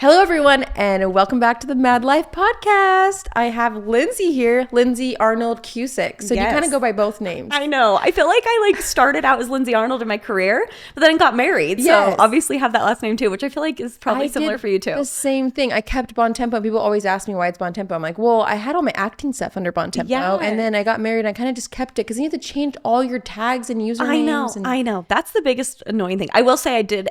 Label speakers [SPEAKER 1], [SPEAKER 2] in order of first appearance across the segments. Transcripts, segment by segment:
[SPEAKER 1] Hello, everyone, and welcome back to the MadLife podcast. I have Lindsay here, Lindsay Arnold Cusick. So you kind of go by both names.
[SPEAKER 2] I know. I feel like I started out as Lindsay Arnold in my career, but then got married.
[SPEAKER 1] Yes.
[SPEAKER 2] So obviously have that last name too, which I feel like is probably similar for you too.
[SPEAKER 1] The same thing. I kept Bon Tempo. People always ask me why it's Bon Tempo. I'm like, well, I had all my acting stuff under Bon Tempo, and then I got married and I kind of just kept it because you have to change all your tags and usernames.
[SPEAKER 2] I know. That's the biggest annoying thing. I will say I did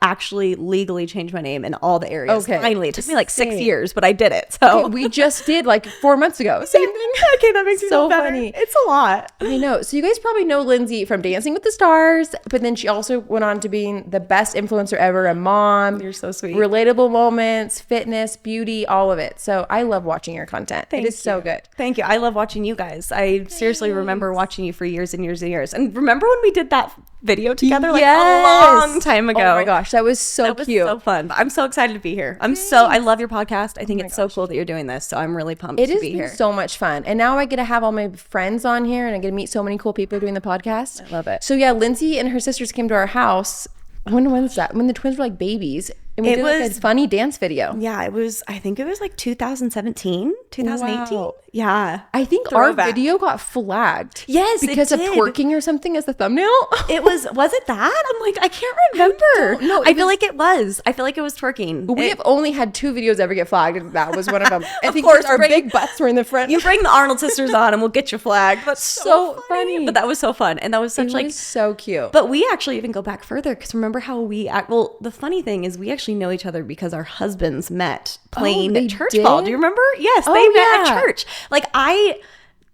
[SPEAKER 2] actually legally change my name in all the areas.
[SPEAKER 1] Okay.
[SPEAKER 2] Finally, it took me 6 years, but I did it. So
[SPEAKER 1] we just did 4 months ago. Same thing.
[SPEAKER 2] Okay, that makes me
[SPEAKER 1] so
[SPEAKER 2] feel better.
[SPEAKER 1] funny.
[SPEAKER 2] It's a lot.
[SPEAKER 1] I know. So you guys probably know Lindsay from Dancing with the Stars, but then she also went on to being the best influencer ever, a mom.
[SPEAKER 2] You're so sweet.
[SPEAKER 1] Relatable moments, fitness, beauty, all of it. So I love watching your content. It is so good.
[SPEAKER 2] Thank you. I love watching you guys. I seriously remember watching you for years and years and years. And remember when we did that video together a long time ago?
[SPEAKER 1] Oh my gosh, that was so cute.
[SPEAKER 2] So fun. I'm so excited to be here. I love your podcast. I think it's so cool that you're doing this. So I'm really pumped to be here.
[SPEAKER 1] It has been so much fun. And now I get to have all my friends on here and I get to meet so many cool people doing the podcast.
[SPEAKER 2] I love it.
[SPEAKER 1] So yeah, Lindsay and her sisters came to our house. When was that? When the twins were babies. And we did a funny dance video.
[SPEAKER 2] Yeah, I think it was 2017, 2018.
[SPEAKER 1] Wow.
[SPEAKER 2] Yeah.
[SPEAKER 1] I think our video got flagged.
[SPEAKER 2] Yes,
[SPEAKER 1] because of twerking or something as the thumbnail.
[SPEAKER 2] Was it that? I'm like, I can't remember. No, I feel like it was. I feel like it was twerking.
[SPEAKER 1] We have only had 2 videos ever get flagged, and that was one of them.
[SPEAKER 2] Of course,
[SPEAKER 1] our big butts were in the front.
[SPEAKER 2] You bring the Arnold sisters on and we'll get you flagged. That's
[SPEAKER 1] so funny.
[SPEAKER 2] But that was so fun. And that was such
[SPEAKER 1] was so cute.
[SPEAKER 2] But we actually even go back further because remember how we act. Well, the funny thing is we actually know each other because our husbands met playing church ball. Do you remember? Yes, they met at church. I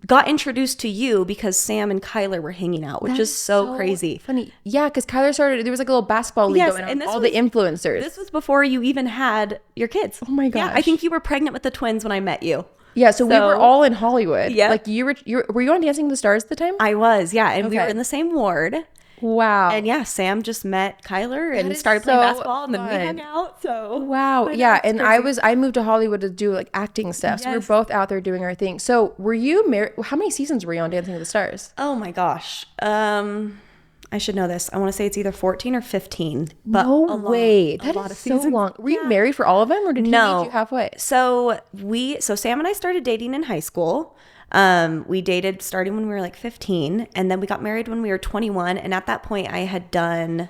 [SPEAKER 2] got introduced to you because Sam and Kyler were hanging out, which is so crazy.
[SPEAKER 1] Funny. Yeah, because Kyler started, there was a little basketball league going on, and all the influencers.
[SPEAKER 2] This was before you even had your kids.
[SPEAKER 1] Oh my gosh.
[SPEAKER 2] Yeah, I think you were pregnant with the twins when I met you.
[SPEAKER 1] Yeah, so we were all in Hollywood.
[SPEAKER 2] Yeah.
[SPEAKER 1] Were you on Dancing with the Stars at the time?
[SPEAKER 2] I was, yeah. And we were in the same ward.
[SPEAKER 1] Wow.
[SPEAKER 2] And yeah, Sam just met Kyler and started playing basketball, and then we hung out. So
[SPEAKER 1] wow. Yeah. And I moved to Hollywood to do acting stuff. So we were both out there doing our thing. So were you married? How many seasons were you on Dancing with the Stars?
[SPEAKER 2] Oh my gosh. I should know this. I want to say it's either 14 or 15. But
[SPEAKER 1] no way. That is so long. Were you married for all of them, or did he meet you halfway?
[SPEAKER 2] So Sam and I started dating in high school. We dated starting when we were 15, and then we got married when we were 21. And at that point I had done,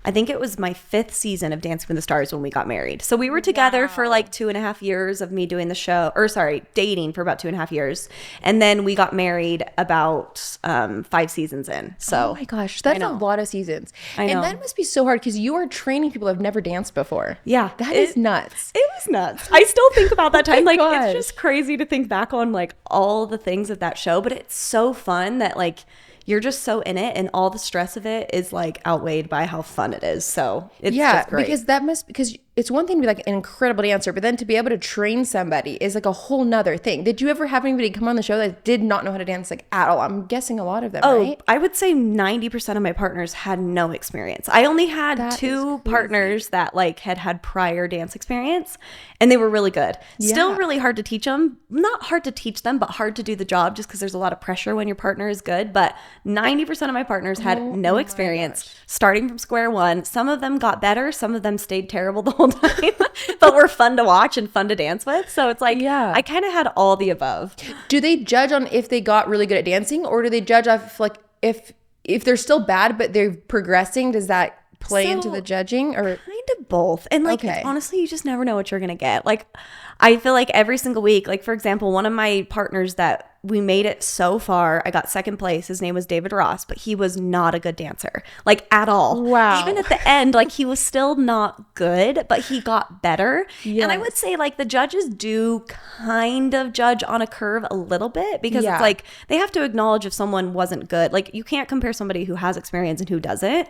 [SPEAKER 2] I think it was my 5th season of Dancing with the Stars when we got married. So we were together for 2.5 years of me doing the show, dating for about 2.5 years. And then we got married about 5 seasons in. So
[SPEAKER 1] oh my gosh, that's a lot of seasons.
[SPEAKER 2] I know.
[SPEAKER 1] And that must be so hard because you are training people who have never danced before.
[SPEAKER 2] Yeah.
[SPEAKER 1] That is nuts.
[SPEAKER 2] It was nuts. I still think about that time.
[SPEAKER 1] Gosh.
[SPEAKER 2] It's just crazy to think back on all the things of that show, but it's so fun that you're just so in it, and all the stress of it is outweighed by how fun it is. So it's just great.
[SPEAKER 1] Because it's one thing to be an incredible dancer, but then to be able to train somebody is a whole nother thing. Did you ever have anybody come on the show that did not know how to dance at all? I'm guessing a lot of them, right?
[SPEAKER 2] I would say 90% of my partners had no experience. I only had 2 partners that had prior dance experience, and they were really good. Yeah. Still really hard to teach them. Not hard to teach them, but hard to do the job just because there's a lot of pressure when your partner is good. But 90% of my partners had no experience, starting from square one. Some of them got better. Some of them stayed terrible the whole time, but were fun to watch and fun to dance with. So it's I kind of had all the above.
[SPEAKER 1] Do they judge on if they got really good at dancing, or do they judge off if they're still bad but they're progressing? Does that play into the judging, or
[SPEAKER 2] kind of both? And honestly, you just never know what you're gonna get. I feel every single week, for example, one of my partners that we made it so far, I got 2nd place. His name was David Ross, but he was not a good dancer, at all.
[SPEAKER 1] Wow.
[SPEAKER 2] Even at the end, he was still not good, but he got better. Yes. And I would say the judges do kind of judge on a curve a little bit, because it's they have to acknowledge if someone wasn't good. You can't compare somebody who has experience and who doesn't.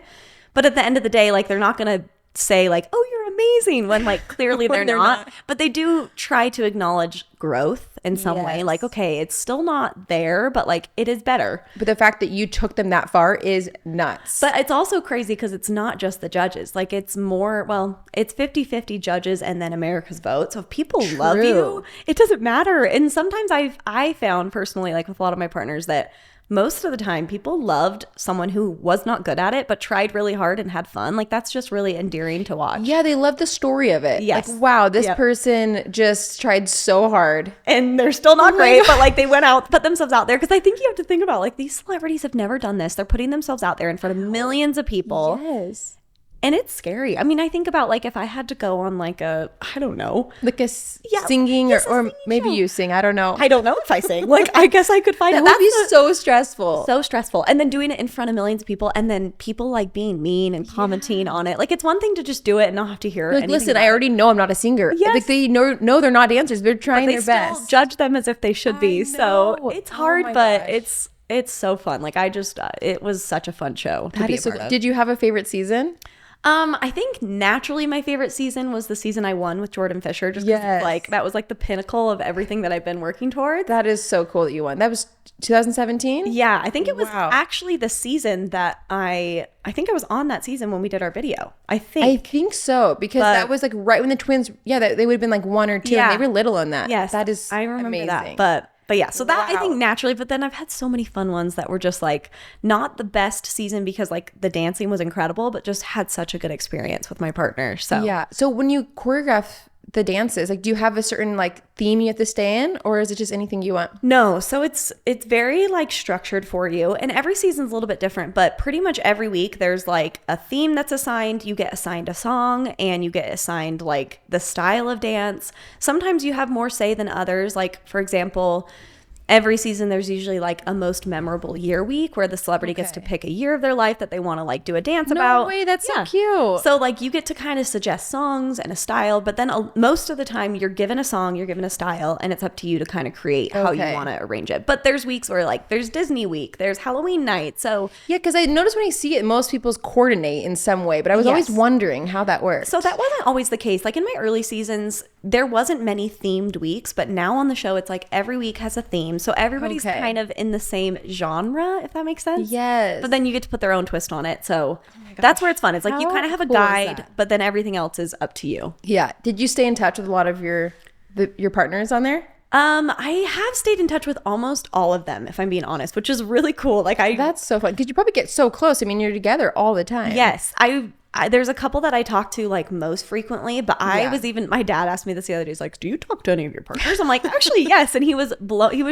[SPEAKER 2] But at the end of the day, they're not going to say oh, you're amazing, when clearly they're not. But they do try to acknowledge growth in some way. Okay, it's still not there, but it is better.
[SPEAKER 1] But the fact that you took them that far is nuts.
[SPEAKER 2] But it's also crazy because it's not just the judges. It's more, it's 50-50 judges and then America's vote. So if people love you, it doesn't matter. And sometimes I found personally, with a lot of my partners, that most of the time people loved someone who was not good at it but tried really hard and had fun. Like that's just really endearing to watch.
[SPEAKER 1] Yeah, they love the story of it.
[SPEAKER 2] Yes.
[SPEAKER 1] Like, wow, this person just tried so hard.
[SPEAKER 2] And they're still not great, but like they went out, put themselves out there. Because I think you have to think about like these celebrities have never done this. They're putting themselves out there in front of millions of people.
[SPEAKER 1] Yes.
[SPEAKER 2] And it's scary. I mean, I think about like if I had to go on like a, I don't know.
[SPEAKER 1] Like a singing or maybe
[SPEAKER 2] show.
[SPEAKER 1] You sing. I don't know.
[SPEAKER 2] I don't know if I sing. Like, I guess I could find
[SPEAKER 1] that
[SPEAKER 2] it.
[SPEAKER 1] would be so stressful.
[SPEAKER 2] So stressful. And then doing it in front of millions of people and then people like being mean and commenting on it. Like, it's one thing to just do it and not have to hear
[SPEAKER 1] like, listen, I already know I'm not a singer.
[SPEAKER 2] Yes.
[SPEAKER 1] Like, they know they're not dancers. They're trying their best.
[SPEAKER 2] Still judge them as if they should be. So it's hard, but
[SPEAKER 1] gosh.
[SPEAKER 2] it's so fun. Like, I just, it was such a fun show to be a part of.
[SPEAKER 1] Did you have a favorite season?
[SPEAKER 2] I think naturally my favorite season was the season I won with Jordan Fisher. Just because like that was like the pinnacle of everything that I've been working towards.
[SPEAKER 1] That is so cool that you won. That was 2017?
[SPEAKER 2] Yeah, I think it was actually the season that I think I was on that season when we did our video. I think
[SPEAKER 1] so, because that was like right when the twins, they would have been like 1 or 2 and they were little in that.
[SPEAKER 2] Yes,
[SPEAKER 1] that is
[SPEAKER 2] I remember
[SPEAKER 1] amazing.
[SPEAKER 2] that. But yeah, so that I think naturally, but then I've had so many fun ones that were just like not the best season because like the dancing was incredible, but just had such a good experience with my partner. So
[SPEAKER 1] yeah. So when you choreograph the dances, like do you have a certain like theme you have to stay in, or is it just anything you want?
[SPEAKER 2] No, so it's very like structured for you, and every season's a little bit different, but pretty much every week there's like a theme that's assigned. You get assigned a song and you get assigned like the style of dance. Sometimes you have more say than others. Like for example, every season there's usually like a most memorable year week where the celebrity gets to pick a year of their life that they want to like do a dance about.
[SPEAKER 1] No way, that's so cute.
[SPEAKER 2] So like you get to kind of suggest songs and a style, but then most of the time you're given a song, you're given a style, and it's up to you to kind of create how you want to arrange it. But there's weeks where like there's Disney week, there's Halloween night. So
[SPEAKER 1] yeah, because I noticed when I see it, most people's coordinate in some way, but I was always wondering how that works.
[SPEAKER 2] So that wasn't always the case. Like in my early seasons, there wasn't many themed weeks, but now on the show, it's like every week has a theme. So everybody's kind of in the same genre, if that makes sense.
[SPEAKER 1] Yes.
[SPEAKER 2] But then you get to put their own twist on it. So that's where it's fun. It's like you kind of have a guide, but then everything else is up to you.
[SPEAKER 1] Yeah. Did you stay in touch with a lot of your partners on there?
[SPEAKER 2] I have stayed in touch with almost all of them, if I'm being honest, which is really cool. Like
[SPEAKER 1] that's so fun because you probably get so close. I mean, you're together all the time.
[SPEAKER 2] Yes, there's a couple that I talk to like most frequently, but my dad asked me this the other day. He's like, do you talk to any of your partners? I'm like, actually, yes. And he was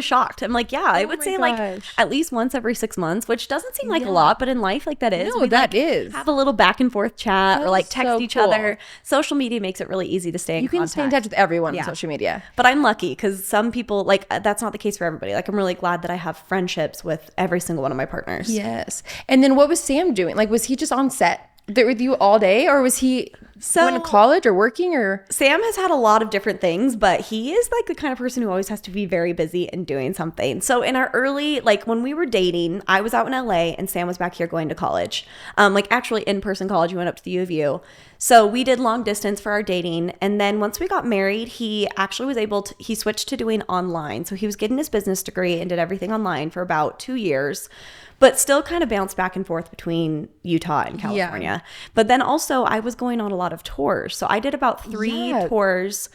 [SPEAKER 2] shocked. I'm like, yeah, I would say like at least once every 6 months, which doesn't seem like a lot, but in life, like that is.
[SPEAKER 1] No, that is.
[SPEAKER 2] Have a little back and forth chat or like text each other. Social media makes it really easy to stay in contact. You can
[SPEAKER 1] stay in touch with everyone on social media.
[SPEAKER 2] But I'm lucky because some people, like, that's not the case for everybody. Like, I'm really glad that I have friendships with every single one of my partners.
[SPEAKER 1] Yes. And then what was Sam doing? Like, was he just on set there with you all day, or was he going to college or working? Or
[SPEAKER 2] Sam has had a lot of different things, but he is like the kind of person who always has to be very busy and doing something. So in our early, like when we were dating, I was out in LA and Sam was back here going to college, like actually in-person college. We went up to the U of U. So we did long distance for our dating. And then once we got married, he actually was he switched to doing online. So he was getting his business degree and did everything online for about 2 years, but still kind of bounced back and forth between Utah and California. But then also I was going on a lot of tours. So I did about 3 tours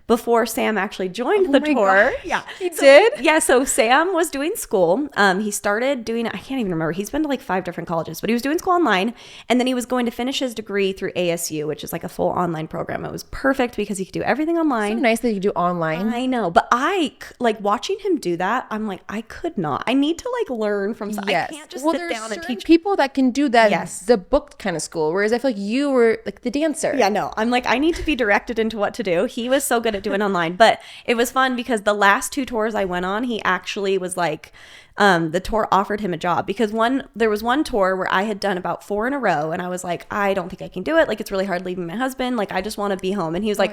[SPEAKER 2] before Sam actually joined the tour.
[SPEAKER 1] God. Yeah. He did?
[SPEAKER 2] Yeah. So Sam was doing school. He started doing, I can't even remember. He's been to like 5 different colleges, but he was doing school online. And then he was going to finish his degree through ASU, which is like a full online program. It was perfect because he could do everything online.
[SPEAKER 1] So nice that you do online.
[SPEAKER 2] I know. But I, like watching him do that, I'm like, I could not. I need to like learn from, I can't just sit down and teach
[SPEAKER 1] people that can do that. The book kind of school. Whereas I feel like you were like the dancer.
[SPEAKER 2] Yeah, no. I'm like, I need to be directed into what to do. He was so good at doing online, but it was fun because the last 2 tours I went on, he actually was like, the tour offered him a job because there was one tour where I had done about 4 in a row and I was like, I don't think I can do it. Like, it's really hard leaving my husband. Like, I just want to be home. And he was like,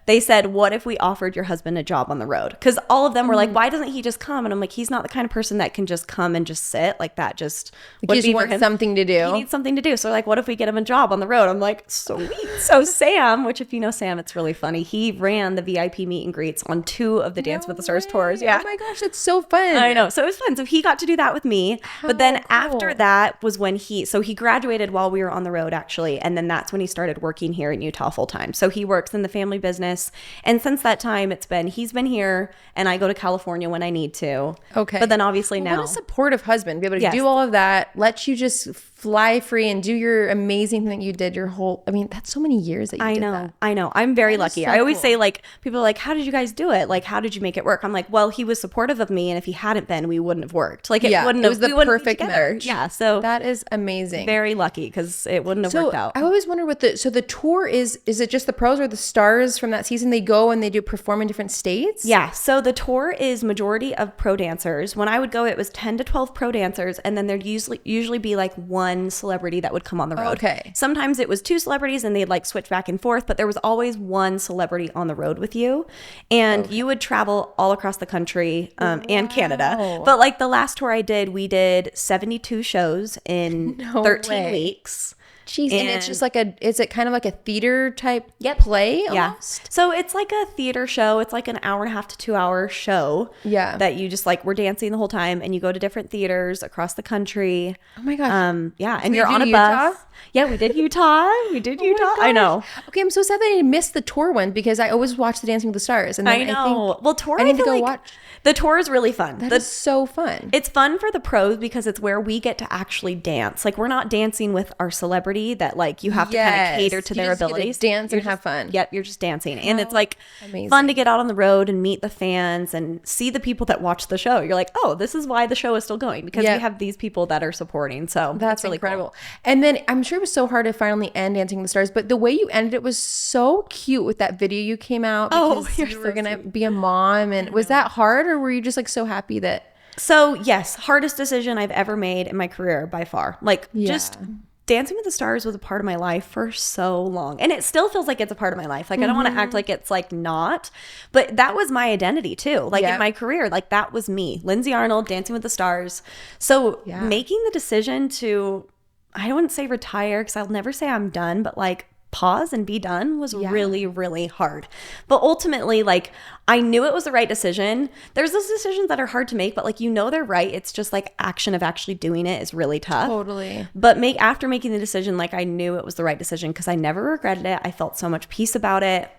[SPEAKER 2] they said, what if we offered your husband a job on the road? Because all of them were like, why doesn't he just come? And I'm like, he's not the kind of person that can just come and just sit like that. Just
[SPEAKER 1] he just wants something to do.
[SPEAKER 2] He needs something to do. So like, what if we get him a job on the road? I'm like, sweet. So Sam, which if you know Sam, it's really funny. He ran the VIP meet and greets on 2 of the Dance with the Stars tours. Yeah.
[SPEAKER 1] Oh my gosh, that's so fun.
[SPEAKER 2] I know. So it was fun. So he got to do that with me. But then after that was when he graduated while we were on the road, actually. And then that's when he started working here in Utah full time. So he works in the family business. And since that time, he's been here, and I go to California when I need to.
[SPEAKER 1] Okay.
[SPEAKER 2] But then obviously now.
[SPEAKER 1] What a supportive husband. Be able to do all of that, let you just fly free and do your amazing thing that you did your whole, I mean, that's so many years that you did that.
[SPEAKER 2] I know. I'm very lucky. So I always say, like, people are like, how did you guys do it? Like, how did you make it work? I'm like, well, he was supportive of me, and if he hadn't been, we wouldn't have worked. Like, it was the perfect marriage. Yeah. So
[SPEAKER 1] that is amazing.
[SPEAKER 2] Very lucky, because it wouldn't have worked out.
[SPEAKER 1] I always wonder so the tour is it just the pros or the stars from that season? They go and they do perform in different states?
[SPEAKER 2] Yeah. So the tour is majority of pro dancers. When I would go, it was 10 to 12 pro dancers, and then there'd usually be like one celebrity that would come on the road.
[SPEAKER 1] Okay.
[SPEAKER 2] Sometimes it was two celebrities and they'd like switch back and forth, but there was always one celebrity on the road with you, and you would travel all across the country and Canada. But like the last tour I did, we did 72 shows in 13 weeks.
[SPEAKER 1] Jeez, and it's just like is it kind of like a theater type play almost?
[SPEAKER 2] Yeah. So it's like a theater show. It's like an hour and a half to 2 hour show.
[SPEAKER 1] Yeah.
[SPEAKER 2] That you just like, we're dancing the whole time, and you go to different theaters across the country.
[SPEAKER 1] Oh my gosh.
[SPEAKER 2] Yeah. And you're on a bus. Yeah, we did Utah. We did Utah. I know.
[SPEAKER 1] Okay, I'm so sad that I missed the tour one, because I always watch the Dancing with the Stars. And then
[SPEAKER 2] I know. Well, tour,
[SPEAKER 1] I need to go watch.
[SPEAKER 2] The tour is really fun.
[SPEAKER 1] That's so fun.
[SPEAKER 2] It's fun for the pros because it's where we get to actually dance. Like, we're not dancing with our celebrity that like you have to kind of cater to their abilities.
[SPEAKER 1] Dance and have fun.
[SPEAKER 2] Yep, you're just dancing. And it's like fun to get out on the road and meet the fans and see the people that watch the show. You're like, oh, this is why the show is still going, because we have these people that are supporting. So
[SPEAKER 1] that's really
[SPEAKER 2] incredible.
[SPEAKER 1] Cool. And then I'm sure it was so hard to finally end Dancing with the Stars, but the way you ended it was so cute with that video you came out, because you were going to be a mom. And was that hard, or were you just like so happy that?
[SPEAKER 2] So yes, hardest decision I've ever made in my career by far. Like just Dancing with the Stars was a part of my life for so long, and it still feels like it's a part of my life. Like I don't want to act like it's like not, but that was my identity too. Like in my career, like that was me, Lindsay Arnold, Dancing with the Stars. So making the decision to, I wouldn't say retire, because I'll never say I'm done, but like pause and be done was really, really hard. But ultimately, like, I knew it was the right decision. There's those decisions that are hard to make, but like, you know, they're right. It's just like action of actually doing it is really tough.
[SPEAKER 1] Totally.
[SPEAKER 2] But after making the decision, like, I knew it was the right decision, because I never regretted it. I felt so much peace about it.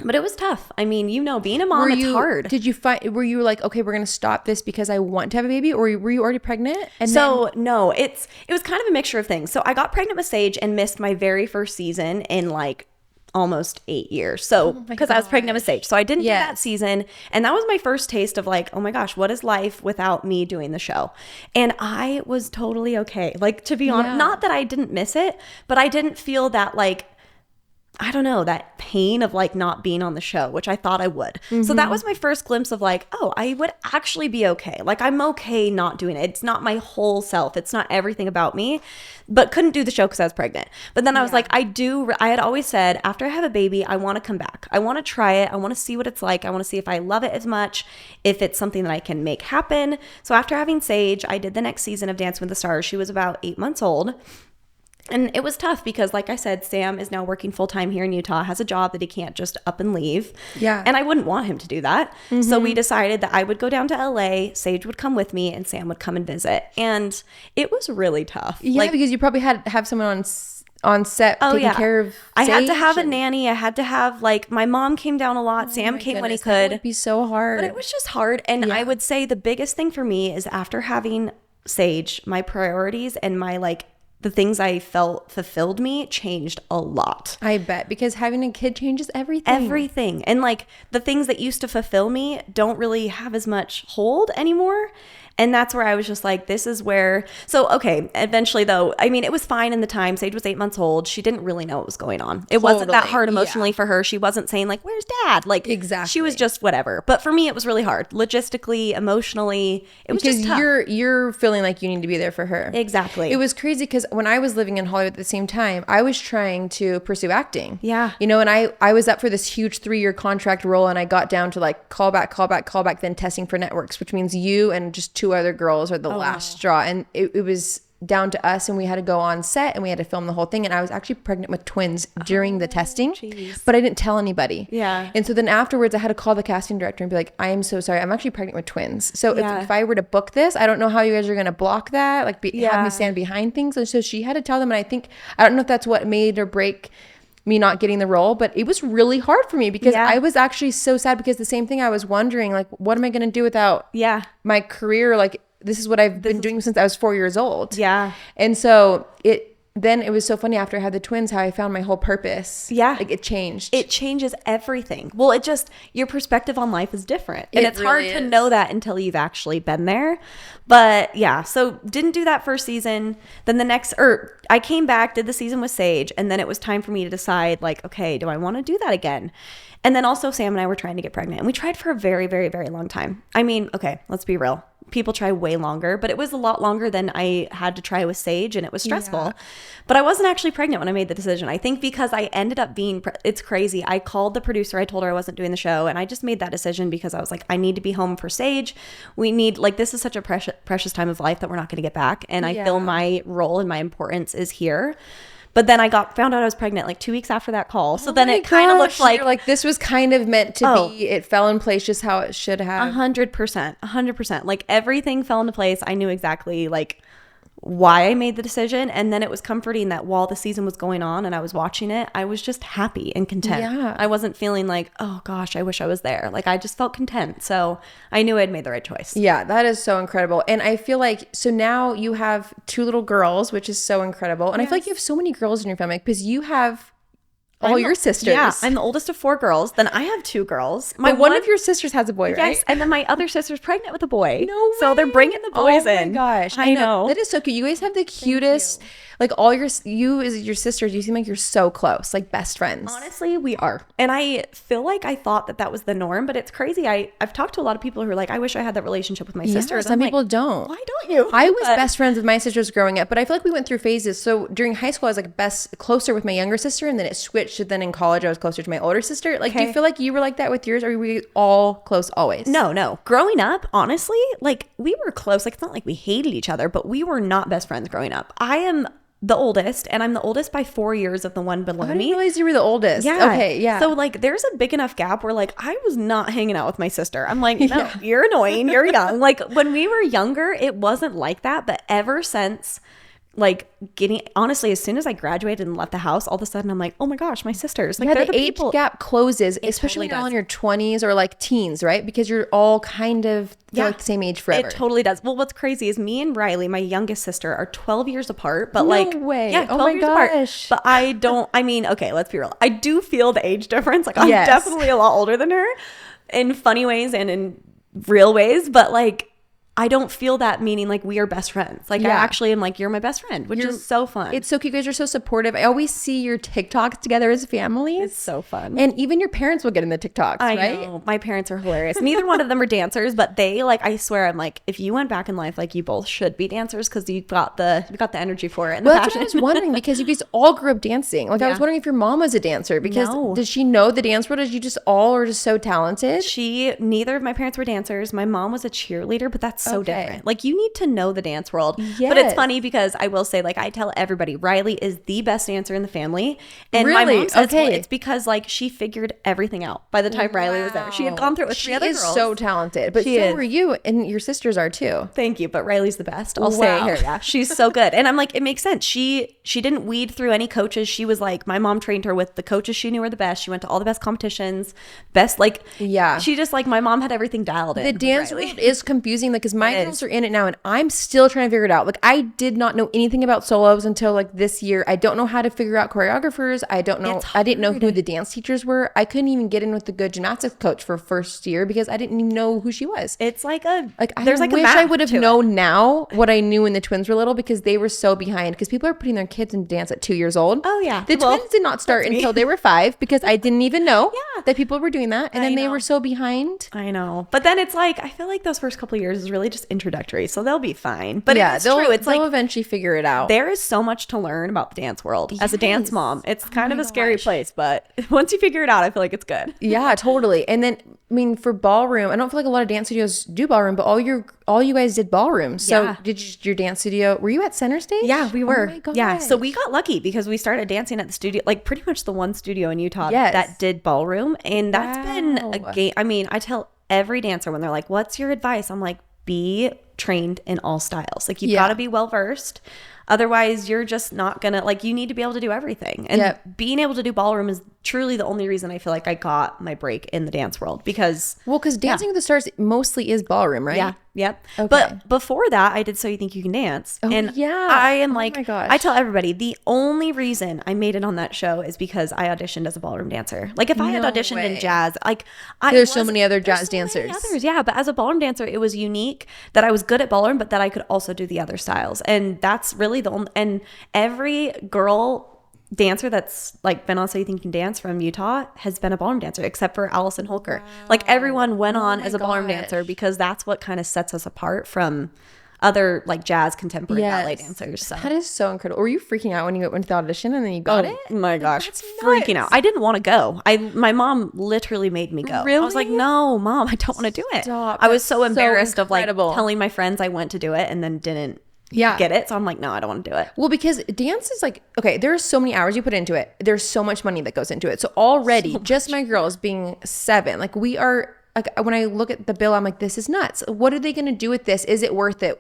[SPEAKER 2] But it was tough. I mean, you know, being a mom, it's hard.
[SPEAKER 1] Did you were you like, okay, we're going to stop this because I want to have a baby? Or were you already pregnant? And
[SPEAKER 2] no, it was kind of a mixture of things. So I got pregnant with Sage and missed my very first season in like almost 8 years. So because I was pregnant with Sage. So I didn't do that season. And that was my first taste of like, oh my gosh, what is life without me doing the show? And I was totally okay. Like, to be honest, not that I didn't miss it, but I didn't feel that like, I don't know, that pain of like not being on the show, which I thought I would. So that was my first glimpse of like, oh, I would actually be okay. Like, I'm okay not doing it. It's not my whole self. It's not everything about me, but couldn't do the show because I was pregnant. But then I was like, I had always said, after I have a baby, I want to come back. I want to try it. I want to see what it's like. I want to see if I love it as much, if it's something that I can make happen. So after having Sage, I did the next season of Dancing with the Stars. She was about 8 months old. And it was tough because, like I said, Sam is now working full-time here in Utah, has a job that he can't just up and leave. Yeah. And I wouldn't want him to do that. So we decided that I would go down to LA, Sage would come with me, and Sam would come and visit. And it was really tough.
[SPEAKER 1] Yeah, like, because you probably had to have someone on set taking care of Sage.
[SPEAKER 2] I had to have a nanny. I had to have, like, my mom came down a lot. Sam came when he could.
[SPEAKER 1] That would be so hard.
[SPEAKER 2] But it was just hard. And I would say the biggest thing for me is after having Sage, my priorities and my, like, the things I felt fulfilled me changed a lot.
[SPEAKER 1] I bet, because having a kid changes everything.
[SPEAKER 2] Everything. And like the things that used to fulfill me don't really have as much hold anymore. And that's where I was just like, this is where, so, okay, eventually though, I mean, it was fine in the time. Sage was 8 months old. She didn't really know what was going on. It wasn't that hard emotionally for her. She wasn't saying like, where's dad? Like, exactly. She was just whatever. But for me, it was really hard. Logistically, emotionally, it was just tough.
[SPEAKER 1] Because you're feeling like you need to be there for her.
[SPEAKER 2] Exactly.
[SPEAKER 1] It was crazy because when I was living in Hollywood at the same time, I was trying to pursue acting.
[SPEAKER 2] Yeah.
[SPEAKER 1] You know, and I was up for this huge 3-year contract role, and I got down to like callback, then testing for networks, which means you and just 2 other girls are the last straw. And it was down to us and we had to go on set and we had to film the whole thing. And I was actually pregnant with twins during the testing, but I didn't tell anybody.
[SPEAKER 2] Yeah.
[SPEAKER 1] And so then afterwards I had to call the casting director and be like, I am so sorry. I'm actually pregnant with twins. So if I were to book this, I don't know how you guys are going to block that. Like have me stand behind things. And so she had to tell them. And I don't know if that's what made or break me not getting the role, but it was really hard for me because I was actually so sad because the same thing I was wondering, like, what am I going to do without my career? Like, this is what I've been doing since I was 4 years old. Yeah. And so then it was so funny after I had the twins, how I found my whole purpose. Yeah. Like it changed.
[SPEAKER 2] It changes everything. Well, your perspective on life is different. And it's really hard to know that until you've actually been there. But yeah, so didn't do that first season. Then I came back, did the season with Sage. And then it was time for me to decide like, okay, do I want to do that again? And then also Sam and I were trying to get pregnant. And we tried for a very, very, very long time. I mean, okay, let's be real. People try way longer, but it was a lot longer than I had to try with Sage, and it was stressful. Yeah. But I wasn't actually pregnant when I made the decision. I think because I ended up being, it's crazy. I called the producer. I told her I wasn't doing the show, and I just made that decision because I was like, I need to be home for Sage. We need, like, this is such a precious time of life that we're not going to get back. And I feel my role and my importance is here. But then I found out I was pregnant like 2 weeks after that call. So then it kind of looked like...
[SPEAKER 1] You're like, this was kind of meant to be. It fell in place just how it should have.
[SPEAKER 2] 100%. 100%. Like everything fell into place. I knew exactly like why I made the decision. And then it was comforting that while the season was going on and I was watching it, I was just happy and content. Yeah. I wasn't feeling like, oh gosh, I wish I was there. Like I just felt content. So I knew I'd made the right choice.
[SPEAKER 1] Yeah, that is so incredible. And I feel like, so now you have 2 little girls, which is so incredible. And I feel like you have so many girls in your family because you have all your sisters.
[SPEAKER 2] Yeah, I'm the oldest of 4 girls. Then I have 2 girls.
[SPEAKER 1] But one of your sisters has a boy, right?
[SPEAKER 2] Yes, and then my other sister's pregnant with a boy. No way. So they're bringing the boys in.
[SPEAKER 1] Oh my gosh. I know. That is so cute. You guys have the cutest, like all you as your sisters, you seem like you're so close, like best friends.
[SPEAKER 2] Honestly, we are. And I feel like I thought that was the norm, but it's crazy. I've talked to a lot of people who are like, I wish I had that relationship with my sister.
[SPEAKER 1] Some people don't.
[SPEAKER 2] Why don't you?
[SPEAKER 1] I was best friends with my sisters growing up, but I feel like we went through phases. So during high school, I was like closer with my younger sister, and then it switched. And then in college, I was closer to my older sister. Like, do you feel like you were like that with yours, or were we all close always?
[SPEAKER 2] No. Growing up, honestly, like we were close. Like it's not like we hated each other, but we were not best friends growing up. I am the oldest, and I'm the oldest by 4 years of the one below me. I didn't realize
[SPEAKER 1] you were the oldest.
[SPEAKER 2] Yeah.
[SPEAKER 1] Okay, yeah.
[SPEAKER 2] So like there's a big enough gap where like I was not hanging out with my sister. I'm like, no, you're annoying, you're young. Like when we were younger, it wasn't like that, but ever since like honestly, as soon as I graduated and left the house, all of a sudden I'm like, oh my gosh, my sisters. Like
[SPEAKER 1] the age gap closes, especially when you're all in your 20s or like teens, right? Because you're all kind of like the same age forever.
[SPEAKER 2] It totally does. Well, what's crazy is me and Riley, my youngest sister, are 12 years apart, but
[SPEAKER 1] no way.
[SPEAKER 2] Yeah, 12 years apart. But I mean, okay, let's be real. I do feel the age difference. Like I'm definitely a lot older than her in funny ways and in real ways, but like I don't feel that, meaning like we are best friends. Like I actually am like, you're my best friend, which is so fun.
[SPEAKER 1] It's so cute. You guys are so supportive. I always see your TikToks together as families.
[SPEAKER 2] It's so fun.
[SPEAKER 1] And even your parents will get in the TikToks, right?
[SPEAKER 2] I know. My parents are hilarious. Neither one of them are dancers, but they like, I swear, I'm like, if you went back in life, like you both should be dancers because you got the energy for it and the passion.
[SPEAKER 1] That's what I was wondering because you guys all grew up dancing. Like I was wondering if your mom was a dancer because did she know the dance world? Did you just all are just so talented?
[SPEAKER 2] Neither of my parents were dancers. My mom was a cheerleader, but that's so different. Like you need to know the dance world. Yes. But it's funny because I will say, like I tell everybody, Riley is the best dancer in the family. And my mom says, well, it's because like she figured everything out by the time Riley was there. She had gone through it with 3 other girls.
[SPEAKER 1] She is so talented. But so were you, and your sisters are too.
[SPEAKER 2] Thank you. But Riley's the best. I'll say it here. Yeah. She's so good. And I'm like, it makes sense. She didn't weed through any coaches. She was like, my mom trained her with the coaches she knew were the best. She went to all the best competitions. Best, like, she just like, my mom had everything dialed in.
[SPEAKER 1] The dance world is confusing because my girls are in it now and I'm still trying to figure it out. Like I did not know anything about solos until like this year. I don't know how to figure out choreographers. I didn't know who the dance teachers were. I couldn't even get in with the good gymnastics coach for first year because I didn't even know who she was.
[SPEAKER 2] It's like I
[SPEAKER 1] wish I would have known now what I knew when the twins were little because they were so behind because people are putting their kids in dance at 2 years old.
[SPEAKER 2] Oh yeah.
[SPEAKER 1] The twins did not start until they were 5 because I didn't even know that people were doing that. And then they were so behind.
[SPEAKER 2] I know. But then it's like, I feel like those first couple of years is really just introductory. So they'll be fine. But it's true. It's
[SPEAKER 1] they'll eventually figure it out.
[SPEAKER 2] There is so much to learn about the dance world. As a dance mom, it's kind of a scary place, but once you figure it out, I feel like it's good.
[SPEAKER 1] Yeah, totally. And then I mean, for ballroom, I don't feel like a lot of dance studios do ballroom, but all you guys did ballroom. So did your dance studio, were you at Center Stage?
[SPEAKER 2] Yeah, we were.
[SPEAKER 1] Oh my God.
[SPEAKER 2] Yeah. So we got lucky because we started dancing at the studio, like pretty much the one studio in Utah that did ballroom. And that's been a game. I mean, I tell every dancer when they're like, what's your advice? I'm like, be trained in all styles. Like, you've got to be well versed. Otherwise, you're just not gonna, like, you need to be able to do everything. And being able to do ballroom is truly the only reason I feel like I got my break in the dance world, because Dancing with the Stars mostly is ballroom, right? Yeah. Yep. Okay. But before that, I did So You Think You Can Dance.
[SPEAKER 1] Oh,
[SPEAKER 2] and I am like, I tell everybody, the only reason I made it on that show is because I auditioned as a ballroom dancer. Like, if I had auditioned in jazz, like,
[SPEAKER 1] there's so many other jazz dancers.
[SPEAKER 2] But as a ballroom dancer, it was unique that I was good at ballroom, but that I could also do the other styles. And that's really the only, and every girl dancer that's like been on So You Think You Can Dance from Utah has been a ballroom dancer, except for Allison Holker. Wow. Like, everyone went on as a ballroom dancer, because that's what kind of sets us apart from other like jazz contemporary ballet dancers. So
[SPEAKER 1] that is so incredible. Were you freaking out when you went to the audition and then you got it?
[SPEAKER 2] Oh my gosh, freaking out. I didn't want to go. My mom literally made me go.
[SPEAKER 1] Really?
[SPEAKER 2] I was like, no, Mom, I don't want to do it. I was so embarrassed of like telling my friends I went to do it and then didn't get it. So I'm like, no, I don't want to do it.
[SPEAKER 1] Well, because dance is like, okay, there are so many hours you put into it. There's so much money that goes into it. So already, just my girls being 7, like, we are, like, when I look at the bill, I'm like, this is nuts. What are they going to do with this? Is it worth it?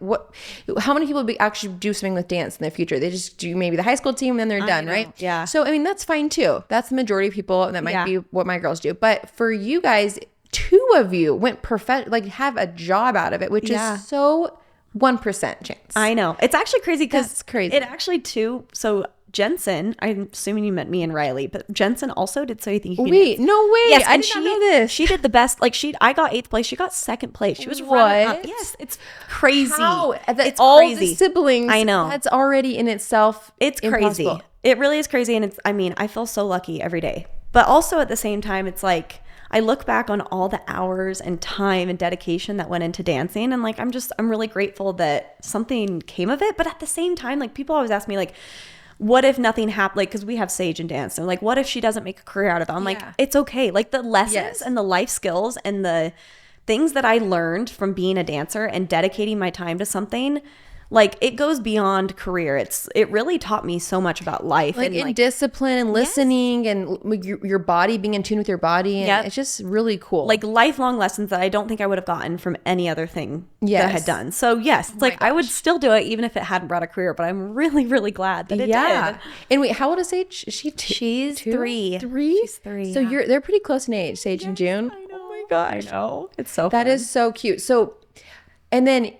[SPEAKER 1] How many people actually do something with dance in the future? They just do maybe the high school team and then they're done, right?
[SPEAKER 2] Yeah.
[SPEAKER 1] So, I mean, that's fine too. That's the majority of people, and that might be what my girls do. But for you guys, 2 of you went have a job out of it, which is so 1% chance.
[SPEAKER 2] I know. It's actually crazy, because it actually too. So Jensen, I'm assuming you meant me and Riley, but Jensen also did So You Think You Can Dance.
[SPEAKER 1] No way.
[SPEAKER 2] Yes,
[SPEAKER 1] I did not know this.
[SPEAKER 2] She did the best. Like, I got 8th place. She got 2nd place. She was running up. Yes, it's crazy.
[SPEAKER 1] How?
[SPEAKER 2] It's
[SPEAKER 1] all
[SPEAKER 2] crazy.
[SPEAKER 1] The siblings.
[SPEAKER 2] I know.
[SPEAKER 1] That's already in itself.
[SPEAKER 2] It's crazy. Impossible. It really is crazy. And I mean, I feel so lucky every day. But also at the same time, it's like, I look back on all the hours and time and dedication that went into dancing, and like, I'm really grateful that something came of it. But at the same time, like, people always ask me, like, what if nothing happened? Like, because we have Sage and dance, and like, what if she doesn't make a career out of it? I'm like, it's okay. Like, the lessons and the life skills and the things that I learned from being a dancer and dedicating my time to something, like, it goes beyond career. It really taught me so much about life,
[SPEAKER 1] like, in discipline and listening and your body, being in tune with your body, and it's just really cool.
[SPEAKER 2] Like, lifelong lessons that I don't think I would have gotten from any other thing that I had done. So yes, it's like, I would still do it even if it hadn't brought a career, but I'm really, really glad that it did.
[SPEAKER 1] And wait, how old is Sage? Is she
[SPEAKER 2] She's 3.
[SPEAKER 1] 3?
[SPEAKER 2] She's 3.
[SPEAKER 1] So they're pretty close in age, Sage and June.
[SPEAKER 2] I know. Oh my gosh. I know. It's so fun.
[SPEAKER 1] That is so cute. So, and then,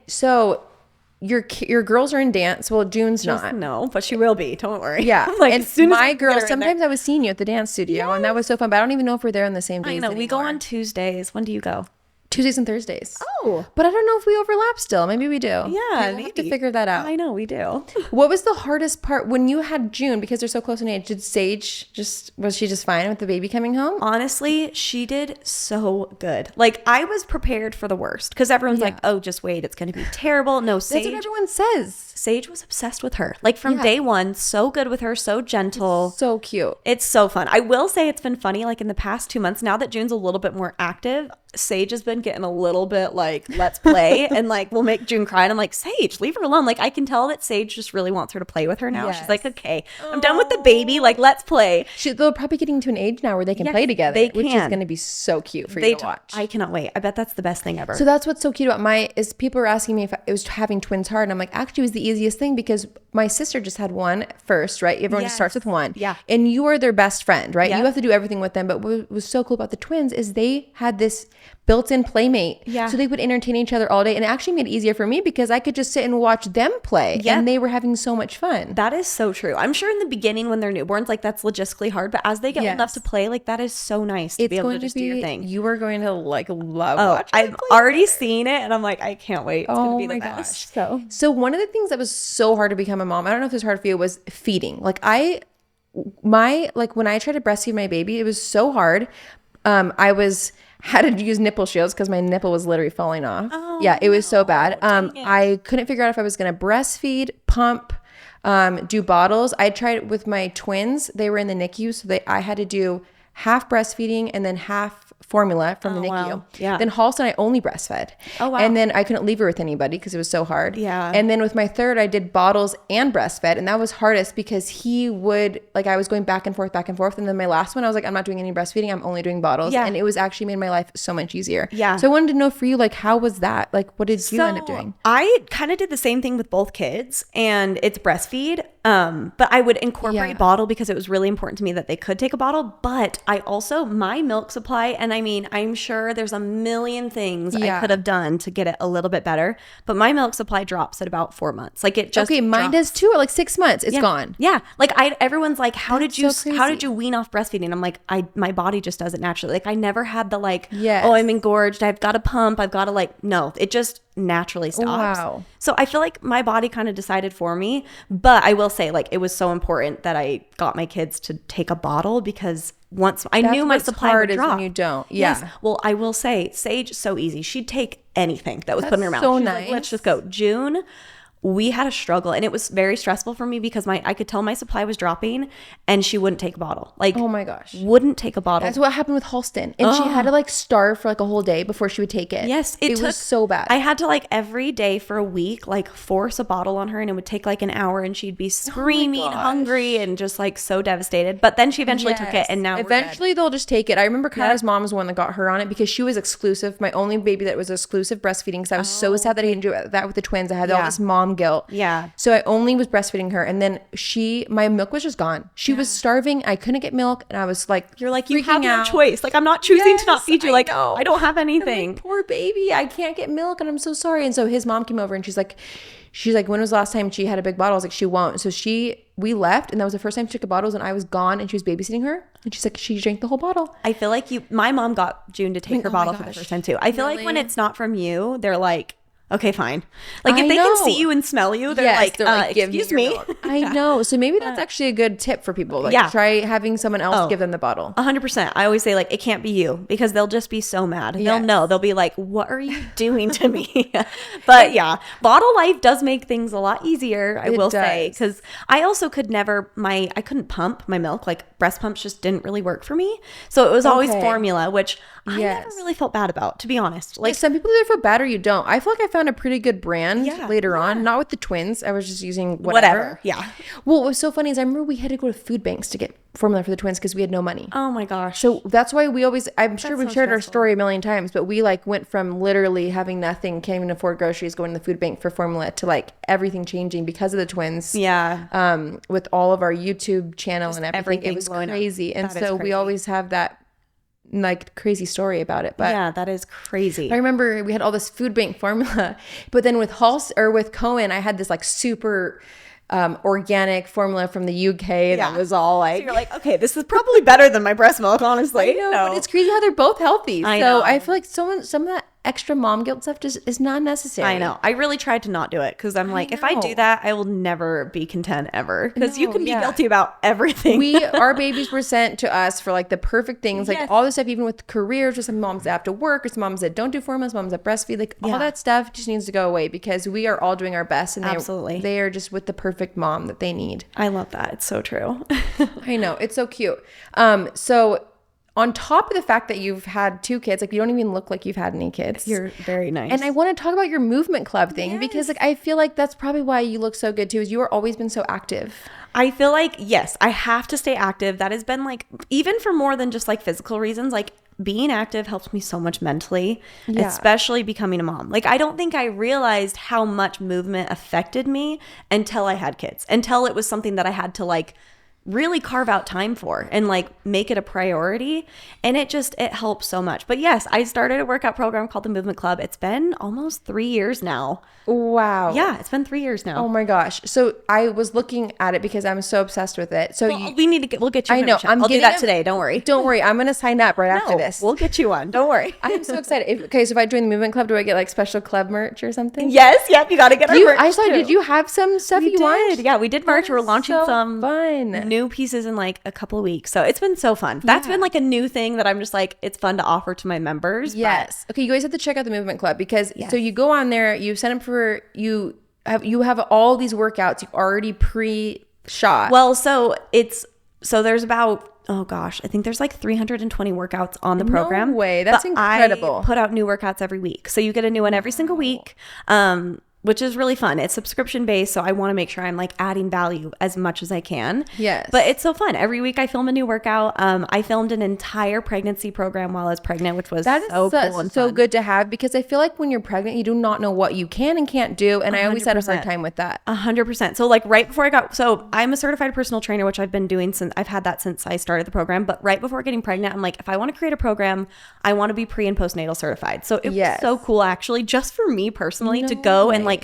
[SPEAKER 1] your girls are in dance. Well, June's not.
[SPEAKER 2] No, but she will be. Don't worry.
[SPEAKER 1] Yeah.
[SPEAKER 2] Like,
[SPEAKER 1] and
[SPEAKER 2] as soon as
[SPEAKER 1] my girls, sometimes I was seeing you at the dance studio, and that was so fun. But I don't even know if we're there on the same days.
[SPEAKER 2] I know.
[SPEAKER 1] Anymore.
[SPEAKER 2] We go on Tuesdays. When do you go?
[SPEAKER 1] Tuesdays and Thursdays.
[SPEAKER 2] Oh.
[SPEAKER 1] But I don't know if we overlap still. Maybe we do.
[SPEAKER 2] Yeah.
[SPEAKER 1] We'll have to figure that out.
[SPEAKER 2] I know, we do.
[SPEAKER 1] What was the hardest part when you had June, because they're so close in age? Did Sage was she just fine with the baby coming home?
[SPEAKER 2] Honestly, she did so good. Like, I was prepared for the worst, because everyone's like, oh, just wait, it's going to be terrible. No, Sage.
[SPEAKER 1] That's what everyone says.
[SPEAKER 2] Sage was obsessed with her. Like, from day one, so good with her, so gentle.
[SPEAKER 1] It's so cute.
[SPEAKER 2] It's so fun. I will say it's been funny, like, in the past 2 months, now that June's a little bit more active, Sage has been getting a little bit like, let's play, and like, we'll make June cry, and I'm like, Sage, leave her alone. Like, I can tell that Sage just really wants her to play with her now. She's like, okay, I'm done with the baby, like, let's play.
[SPEAKER 1] They're probably getting to an age now where they can play together, which is going to be so cute for you to watch.
[SPEAKER 2] I cannot wait. I bet that's the best thing ever.
[SPEAKER 1] So that's what's so cute about is people are asking me if it was having twins hard, and I'm like, actually, it was the easiest thing, because my sister just had one first, right? Everyone just starts with one.
[SPEAKER 2] Yeah.
[SPEAKER 1] And you are their best friend, right? You have to do everything with them. But what was so cool about the twins is they had this built-in playmate. Yeah. So they would entertain each other all day, and it actually made it easier for me, because I could just sit and watch them play, and they were having so much fun.
[SPEAKER 2] That is so true. I'm sure in the beginning when they're newborns, like, that's logistically hard, but as they get old enough to play, like, that is so nice to be able to just do your thing.
[SPEAKER 1] You are going to like love watching.
[SPEAKER 2] I've already seen it, and I'm like, I can't wait. It's going to be the best.
[SPEAKER 1] So one of the things that was so hard to become a mom, I don't know if it was hard for you, was feeding. Like, when I tried to breastfeed my baby, it was so hard. Had to use nipple shields because my nipple was literally falling off. It was so bad. I couldn't figure out if I was going to breastfeed, pump, do bottles. I tried it with my twins. They were in the NICU, so I had to do half breastfeeding and then half formula from the NICU.
[SPEAKER 2] Wow. Yeah.
[SPEAKER 1] Then Halston, I only breastfed.
[SPEAKER 2] Oh, wow.
[SPEAKER 1] And then I couldn't leave her with anybody because it was so hard.
[SPEAKER 2] Yeah.
[SPEAKER 1] And then with my third, I did bottles and breastfed. And that was hardest because he would, like, I was going back and forth. And then my last one, I was like, I'm not doing any breastfeeding. I'm only doing bottles.
[SPEAKER 2] Yeah.
[SPEAKER 1] And it was actually made my life so much easier.
[SPEAKER 2] Yeah.
[SPEAKER 1] So I wanted to know for you, like, how was that? Like, what did you end up doing?
[SPEAKER 2] I kind of did the same thing with both kids, and it's breastfeed. But I would incorporate bottle because it was really important to me that they could take a bottle. But I also, my milk supply, and I mean, I'm sure there's a million things I could have done to get it a little bit better, but my milk supply drops at about 4 months. Like it just
[SPEAKER 1] mine does too. At like 6 months, it's gone.
[SPEAKER 2] Yeah, like everyone's like, how did you wean off breastfeeding? I'm like, my body just does it naturally. Like I never had the like, oh, I'm engorged, I've got to pump, I've got to like, no, it just naturally stops.
[SPEAKER 1] Wow.
[SPEAKER 2] So I feel like my body kind of decided for me, but I will say like it was so important that I got my kids to take a bottle because once I knew my supply would drop.
[SPEAKER 1] When you don't. Yeah.
[SPEAKER 2] Yes. Well, I will say Sage, so easy. She'd take anything that was put in her mouth.
[SPEAKER 1] So
[SPEAKER 2] She's
[SPEAKER 1] nice.
[SPEAKER 2] like, let's just go. June, we had a struggle, and it was very stressful for me because I could tell my supply was dropping, and she wouldn't take a bottle. Like,
[SPEAKER 1] oh my gosh,
[SPEAKER 2] wouldn't take a bottle.
[SPEAKER 1] That's what happened with Halston, and she had to like starve for like a whole day before she would take it.
[SPEAKER 2] Yes,
[SPEAKER 1] it was so bad.
[SPEAKER 2] I had to like every day for a week like force a bottle on her, and it would take like an hour, and she'd be screaming, hungry, and just like so devastated. But then she eventually took it, and now
[SPEAKER 1] eventually they'll just take it. I remember Kyra's mom was the one that got her on it because she was exclusive. My only baby that was exclusive breastfeeding because I was so sad that I didn't do that with the twins. I had all this mom guilt.
[SPEAKER 2] Yeah.
[SPEAKER 1] So I only was breastfeeding her, and then my milk was just gone. She was starving. I couldn't get milk, and I was like,
[SPEAKER 2] "You're like, you have no choice. Like, I'm not choosing to not feed you. Like, I don't have anything.
[SPEAKER 1] Like, poor baby, I can't get milk, and I'm so sorry." And so his mom came over, and she's like, "When was the last time she had a big bottle?" I was like, "She won't." So we left, and that was the first time she took a bottle, and I was gone, and she was babysitting her, and she's like, she drank the whole bottle.
[SPEAKER 2] I feel like my mom got June to take her bottle for the first time too. I feel like when it's not from you, they're like, okay, fine. Like if they can see you and smell you, they're like, excuse me.
[SPEAKER 1] I know. So maybe that's actually a good tip for people. Like try having someone else give them the bottle.
[SPEAKER 2] 100%. I always say like, it can't be you because they'll just be so mad. They'll know. They'll be like, what are you doing to me? But yeah, bottle life does make things a lot easier, I will say. Because I also could never, I couldn't pump my milk. Like breast pumps just didn't really work for me. So it was always formula, which I never really felt bad about, to be honest. Like
[SPEAKER 1] some people either feel bad or you don't. I feel like I found a pretty good brand later on. Not with the twins. I was just using whatever.
[SPEAKER 2] Yeah.
[SPEAKER 1] Well, what was so funny is I remember we had to go to food banks to get formula for the twins because we had no money.
[SPEAKER 2] Oh my gosh.
[SPEAKER 1] So that's why we always, I'm sure we've shared our story a million times, but we like went from literally having nothing, can't even afford groceries, going to the food bank for formula to like everything changing because of the twins.
[SPEAKER 2] Yeah.
[SPEAKER 1] With all of our YouTube channel
[SPEAKER 2] just
[SPEAKER 1] and everything. It was crazy. And so
[SPEAKER 2] crazy.
[SPEAKER 1] We always have that like crazy story about it. But
[SPEAKER 2] yeah, that is crazy.
[SPEAKER 1] I remember we had all this food bank formula, but then with with Cohen, I had this like super organic formula from the UK that was all like,
[SPEAKER 2] so you're like, okay, this is probably better than my breast milk, honestly.
[SPEAKER 1] I know, but it's crazy how they're both healthy.
[SPEAKER 2] I know.
[SPEAKER 1] I feel like some of that extra mom guilt stuff just is not necessary.
[SPEAKER 2] I know. I really tried to not do it because I'm like, if I do that, I will never be content ever because you can be guilty about everything.
[SPEAKER 1] Our babies were sent to us for like the perfect things, like all this stuff, even with careers, or some moms that have to work, or some moms that don't do formulas, moms that breastfeed, like all that stuff just needs to go away because we are all doing our best, and they are just with the perfect mom that they need.
[SPEAKER 2] I love that. It's so true.
[SPEAKER 1] I know. It's so cute. So on top of the fact that you've had 2 kids, like you don't even look like you've had any kids.
[SPEAKER 2] You're very nice.
[SPEAKER 1] And I want to talk about your movement club thing because like I feel like that's probably why you look so good too, is you are always been so active.
[SPEAKER 2] I feel like, yes, I have to stay active. That has been like, even for more than just like physical reasons, like being active helps me so much mentally, especially becoming a mom. Like, I don't think I realized how much movement affected me until I had kids, until it was something that I had to like really carve out time for and like make it a priority. And it helps so much. But yes, I started a workout program called the Movement Club. It's been almost 3 years now.
[SPEAKER 1] Wow.
[SPEAKER 2] Yeah, it's been 3 years now.
[SPEAKER 1] Oh my gosh. So I was looking at it because I'm so obsessed with it. So
[SPEAKER 2] we'll get you. I know. I'll do that today. Don't worry.
[SPEAKER 1] Don't worry. I'm going to sign up after this.
[SPEAKER 2] We'll get you one. Don't worry.
[SPEAKER 1] I'm so excited. So if I join the Movement Club, do I get like special club merch or something?
[SPEAKER 2] Yes. Yep. You got to get our merch.
[SPEAKER 1] I saw. Did you have some stuff you want?
[SPEAKER 2] Yeah, we did merch. We're launching some
[SPEAKER 1] fun
[SPEAKER 2] new pieces in like a couple of weeks. So it's been so fun. That's been like a new thing that I'm just like, it's fun to offer to my members.
[SPEAKER 1] Yes. Okay. You guys have to check out the Movement Club because so you go on there, you sign up for, you have all these workouts you've already pre-shot.
[SPEAKER 2] Well, so there's about oh gosh, I think there's like 320 workouts on the program.
[SPEAKER 1] No way. That's incredible.
[SPEAKER 2] I put out new workouts every week. So you get a new one every single week. Which is really fun. It's subscription based, so I want to make sure I'm like adding value as much as I can.
[SPEAKER 1] Yes.
[SPEAKER 2] But it's so fun. Every week I film a new workout. I filmed an entire pregnancy program while I was pregnant, which was so cool and
[SPEAKER 1] so
[SPEAKER 2] fun.
[SPEAKER 1] good to have, because I feel like when you're pregnant, you do not know what you can and can't do, and 100%. I always had a hard time with that.
[SPEAKER 2] 100%. So like right before I'm a certified personal trainer, which I've been doing I've had that since I started the program. But right before getting pregnant, I'm like, if I want to create a program, I want to be pre and postnatal certified. So it was so cool, actually, just for me personally, to go and like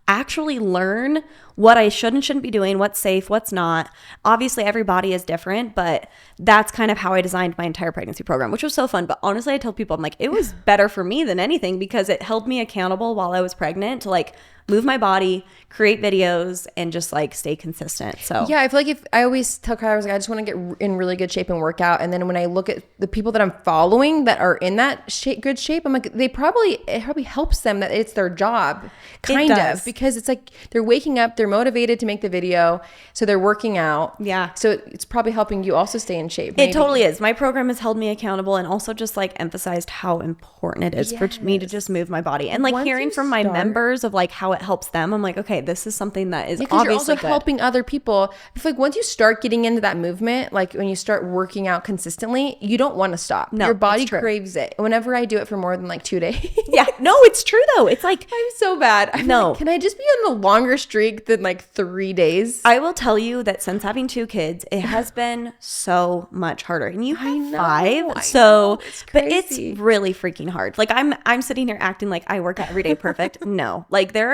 [SPEAKER 2] actually learn what I should and shouldn't be doing, what's safe, what's not. Obviously, every body is different, but that's kind of how I designed my entire pregnancy program, which was so fun. But honestly, I tell people, I'm like, it was better for me than anything, because it held me accountable while I was pregnant to like move my body, create videos, and just like stay consistent. So
[SPEAKER 1] yeah, I feel like I always tell Kyler, I was like, I just want to get in really good shape and work out. And then when I look at the people that I'm following that are in that good shape, I'm like, it probably helps them that it's their job, kind of, because it's like they're waking up, they're motivated to make the video, so they're working out.
[SPEAKER 2] Yeah.
[SPEAKER 1] So it's probably helping you also stay in shape.
[SPEAKER 2] It totally is. My program has held me accountable, and also just like emphasized how important it is for me to just move my body. And like hearing from my members of like how it helps them, I'm like, okay, this is something that is obviously
[SPEAKER 1] you're also
[SPEAKER 2] good.
[SPEAKER 1] helping other people. I feel like once you start getting into that movement, like when you start working out consistently, you don't want to stop.
[SPEAKER 2] No,
[SPEAKER 1] your body craves it. Whenever I do it for more than like 2 days.
[SPEAKER 2] Yeah, no, it's true though. It's like,
[SPEAKER 1] I'm so bad. I'm like, can I just be on a longer streak than like 3 days?
[SPEAKER 2] I will tell you that since having 2 kids, it has been so much harder. And you have 5, so but it's really freaking hard. Like I'm sitting here acting like I work out every day perfect. No, like there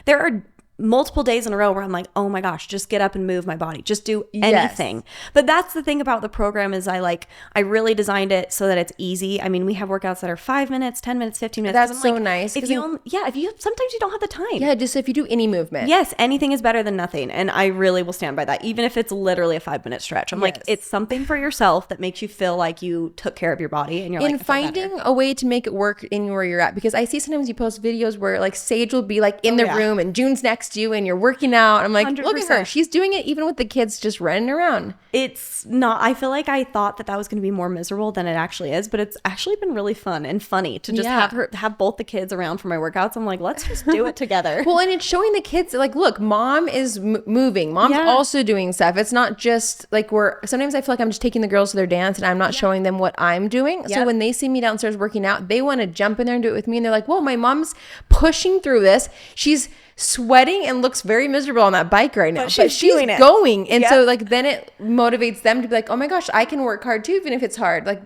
[SPEAKER 2] are multiple days in a row where I'm like, oh my gosh, just get up and move my body. Just do anything. Yes. But that's the thing about the program is I really designed it so that it's easy. I mean, we have workouts that are 5 minutes, 10 minutes, 15 minutes.
[SPEAKER 1] That's so nice.
[SPEAKER 2] Sometimes you don't have the time.
[SPEAKER 1] Yeah, just if you do any movement.
[SPEAKER 2] Yes, anything is better than nothing. And I really will stand by that, even if it's literally a 5-minute stretch. I'm like, it's something for yourself that makes you feel like you took care of your body, and you're like,
[SPEAKER 1] finding a way to make it work in where you're at. Because I see sometimes you post videos where like Sage will be like in the room and June's next to you and you're working out. I'm like, 100%. Look at her. She's doing it even with the kids just running around.
[SPEAKER 2] It's not, I feel like I thought that was going to be more miserable than it actually is, but it's actually been really fun and funny to just have both the kids around for my workouts. I'm like, let's just do it together.
[SPEAKER 1] Well, and it's showing the kids like, look, mom is moving. Mom's also doing stuff. It's not just like sometimes I feel like I'm just taking the girls to their dance and I'm not showing them what I'm doing. So when they see me downstairs working out, they want to jump in there and do it with me. And they're like, whoa, my mom's pushing through this. She's sweating and looks very miserable on that bike right now, but she's going. And so like then it motivates them to be like, oh my gosh, I can work hard too, even if it's hard. Like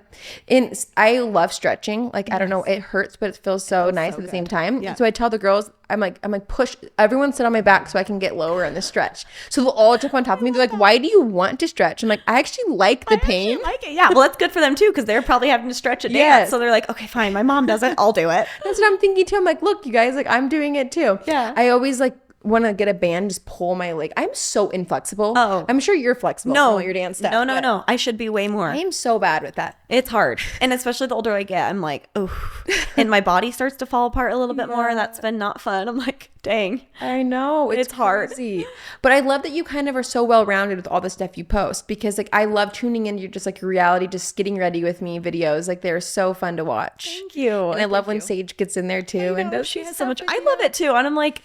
[SPEAKER 1] I love stretching. Like I don't know, it hurts, but it feels so nice at the same time. So I tell the girls, I'm like push everyone, sit on my back so I can get lower in the stretch. So they'll all jump on top of me. They're like, why do you want to stretch? I'm like, I actually like the pain.
[SPEAKER 2] Like it. Yeah, well, that's good for them too, because they're probably having to stretch a dance. So they're like, okay, fine, my mom does it, I'll do it.
[SPEAKER 1] That's what I'm thinking too. I'm like, look, you guys, like I'm doing it too.
[SPEAKER 2] Yeah.
[SPEAKER 1] I always like want to get a band, just pull my leg. I'm so inflexible. Oh, I'm sure you're flexible.
[SPEAKER 2] No,
[SPEAKER 1] your dance stuff.
[SPEAKER 2] No. I should be way more.
[SPEAKER 1] I am so bad with that.
[SPEAKER 2] It's hard, and especially the older I get, I'm like, oh, and my body starts to fall apart a little bit more. That's been not fun. I'm like, dang.
[SPEAKER 1] I know it's hard. But I love that you kind of are so well rounded with all the stuff you post, because like I love tuning into your just like reality, just getting ready with me videos. Like they're so fun to watch.
[SPEAKER 2] Thank you.
[SPEAKER 1] And I love when Sage gets in there too, and does
[SPEAKER 2] she has so much. I love it too, and I'm like,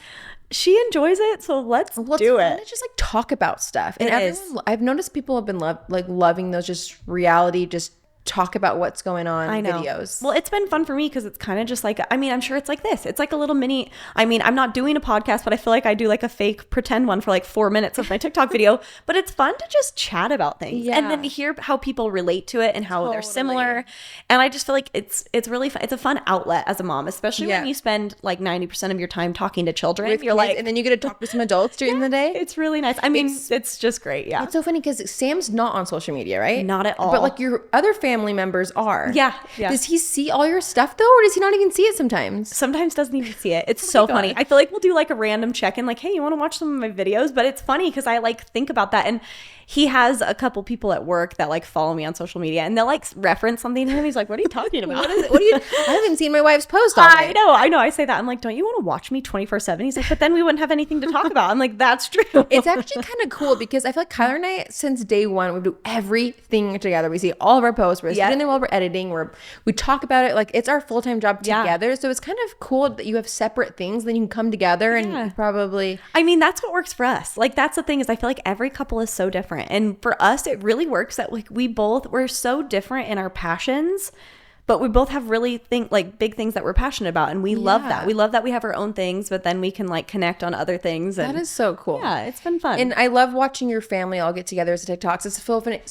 [SPEAKER 2] she enjoys it, so let's do it.
[SPEAKER 1] Let's just like talk about stuff. And I've noticed people have been loving those just reality, just talk about what's going on videos.
[SPEAKER 2] Well, it's been fun for me because it's kind of just like, I mean, I'm sure it's like this. It's like a little mini, I mean, I'm not doing a podcast, but I feel like I do like a fake pretend one for like 4 minutes of my TikTok video, but it's fun to just chat about things and then hear how people relate to it and how they're similar. And I just feel like it's really fun. It's a fun outlet as a mom, especially when you spend like 90% of your time talking to children.
[SPEAKER 1] You're like, and then you get to talk to some adults during the day.
[SPEAKER 2] It's really nice. I mean, it's just great. Yeah.
[SPEAKER 1] It's so funny because Sam's not on social media, right?
[SPEAKER 2] Not at all.
[SPEAKER 1] But like your other family family members are.
[SPEAKER 2] Yeah.
[SPEAKER 1] Does he see all your stuff though, or does he not even see it sometimes?
[SPEAKER 2] Sometimes doesn't even see it. It's so funny. I feel like we'll do like a random check-in, like, hey, you want to watch some of my videos? But it's funny because I like think about that. And he has a couple people at work that like follow me on social media, and they'll like reference something to him. He's like, what are you talking about?
[SPEAKER 1] I haven't seen my wife's post all day.
[SPEAKER 2] I know. I say that. I'm like, don't you want to watch me 24/7? He's like, but then we wouldn't have anything to talk about. I'm like, that's true.
[SPEAKER 1] It's actually kind of cool because I feel like Kyler and I, since day one, we do everything together. We see all of our posts. We're sitting there while we're editing. We talk about it. Like, it's our full-time job together. So it's kind of cool that you have separate things. Then you can come together and probably...
[SPEAKER 2] I mean, that's what works for us. Like, that's the thing is I feel like every couple is so different. And for us, it really works that like we're so different in our passions, but we both have really big things that we're passionate about, and we love that. We love that we have our own things, but then we can like connect on other things. And
[SPEAKER 1] that is so cool.
[SPEAKER 2] Yeah, it's been fun.
[SPEAKER 1] And I love watching your family all get together as TikToks. It's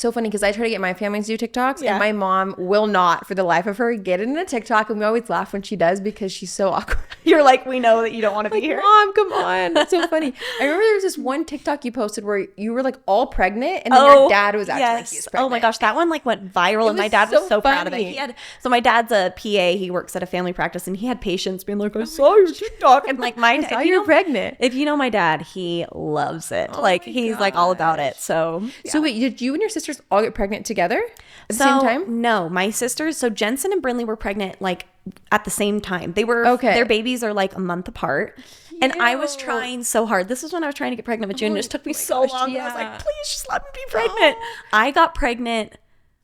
[SPEAKER 1] so funny because I try to get my family to do TikToks, and my mom will not, for the life of her, get into TikTok, and we always laugh when she does because she's so awkward.
[SPEAKER 2] You're like, we know that you don't want to be here.
[SPEAKER 1] Mom, come on. That's so funny. I remember there was this one TikTok you posted where you were like all pregnant, and then your dad was acting like he was pregnant.
[SPEAKER 2] Oh my gosh, that one like went viral, and my dad was so proud of it. So my dad's a PA. He works at a family practice, and he had patients being like, I saw your TikTok, and like
[SPEAKER 1] I saw you're pregnant.
[SPEAKER 2] If you know my dad, he loves it. Like he's like all about it. So
[SPEAKER 1] wait, did you and your sisters all get pregnant together at the same time?
[SPEAKER 2] No, my sisters. So Jensen and Brinley were pregnant like at the same time. They were their babies are like a month apart. And I was trying so hard. This is when I was trying to get pregnant with June. It just took me so long. I was like, please just let me be pregnant. I got pregnant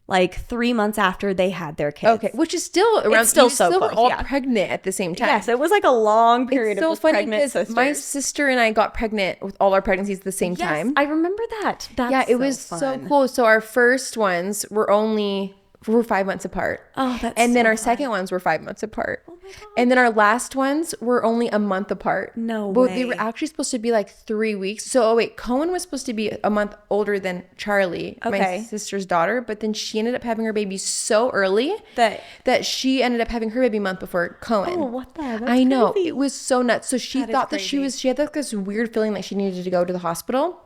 [SPEAKER 2] like 3 months after they had their kids.
[SPEAKER 1] Okay, which is still around.
[SPEAKER 2] It's still so close.
[SPEAKER 1] Were all pregnant at the same time.
[SPEAKER 2] Yes, it was like a long period of pregnant sisters.
[SPEAKER 1] My sister and I got pregnant with all our pregnancies at the same time.
[SPEAKER 2] I remember that.
[SPEAKER 1] It was so cool. So our first ones were 5 months apart.
[SPEAKER 2] Oh, that's
[SPEAKER 1] and then our second ones were 5 months apart. Oh my God. And then our last ones were only a month apart.
[SPEAKER 2] No way.
[SPEAKER 1] They were actually supposed to be like 3 weeks. So, Cohen was supposed to be a month older than Charlie, my sister's daughter. But then she ended up having her baby so early that she ended up having her baby a month before Cohen.
[SPEAKER 2] Oh, what the heck? That's
[SPEAKER 1] I know.
[SPEAKER 2] crazy.
[SPEAKER 1] It was so nuts. So she thought that she had like this weird feeling like she needed to go to the hospital.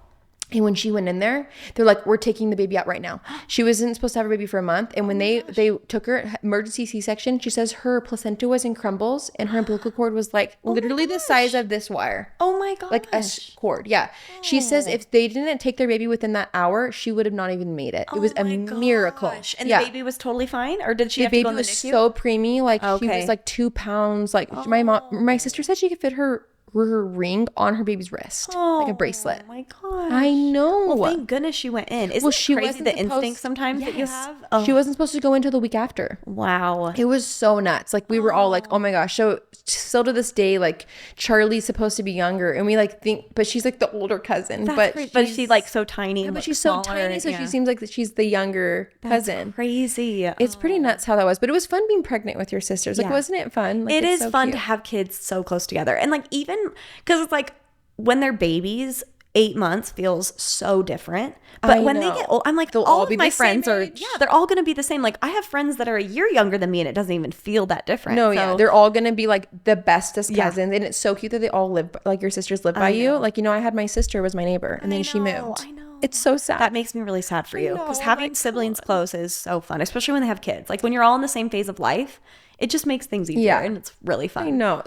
[SPEAKER 1] And when she went in there, they're like, we're taking the baby out right now. She wasn't supposed to have her baby for a month. And when they took her emergency C-section, she says her placenta was in crumbles and her umbilical cord was like literally the size of this wire.
[SPEAKER 2] Oh my God.
[SPEAKER 1] Like a cord. Yeah. She says if they didn't take their baby within that hour, she would have not even made it. It was a miracle.
[SPEAKER 2] And the baby was totally fine? Or did she have to go in the NICU?
[SPEAKER 1] The baby was so preemie. Like she was like 2 pounds. Like my sister said she could fit her ring on her baby's wrist, like a bracelet.
[SPEAKER 2] Oh my gosh.
[SPEAKER 1] I know.
[SPEAKER 2] Well, thank goodness she went in. Isn't it crazy the instinct sometimes that you have?
[SPEAKER 1] Oh. She wasn't supposed to go until the week after.
[SPEAKER 2] Wow.
[SPEAKER 1] It was so nuts. Like we were all like, oh my gosh. So still to this day, like Charlie's supposed to be younger, and we like think, but she's like the older cousin. But
[SPEAKER 2] she's like so tiny.
[SPEAKER 1] Yeah, but she's so tiny, so she seems like that she's the younger cousin.
[SPEAKER 2] Crazy.
[SPEAKER 1] It's pretty nuts how that was. But it was fun being pregnant with your sisters. Like, wasn't it fun? Like,
[SPEAKER 2] it is so fun to have kids so close together, and like even because it's like when they're babies, 8 months feels so different. But when they get old, I'm like, all of my friends are, they're all going to be the same. Like I have friends that are a year younger than me, and it doesn't even feel that different.
[SPEAKER 1] No, they're all going to be like the bestest cousins. And it's so cute that they all live, like your sisters live by you. Like, I had my sister was my neighbor, and then she moved.
[SPEAKER 2] I know.
[SPEAKER 1] It's so sad.
[SPEAKER 2] That makes me really sad for you, because having siblings close is so fun, especially when they have kids. Like when you're all in the same phase of life, it just makes things easier, and it's really fun.
[SPEAKER 1] I know.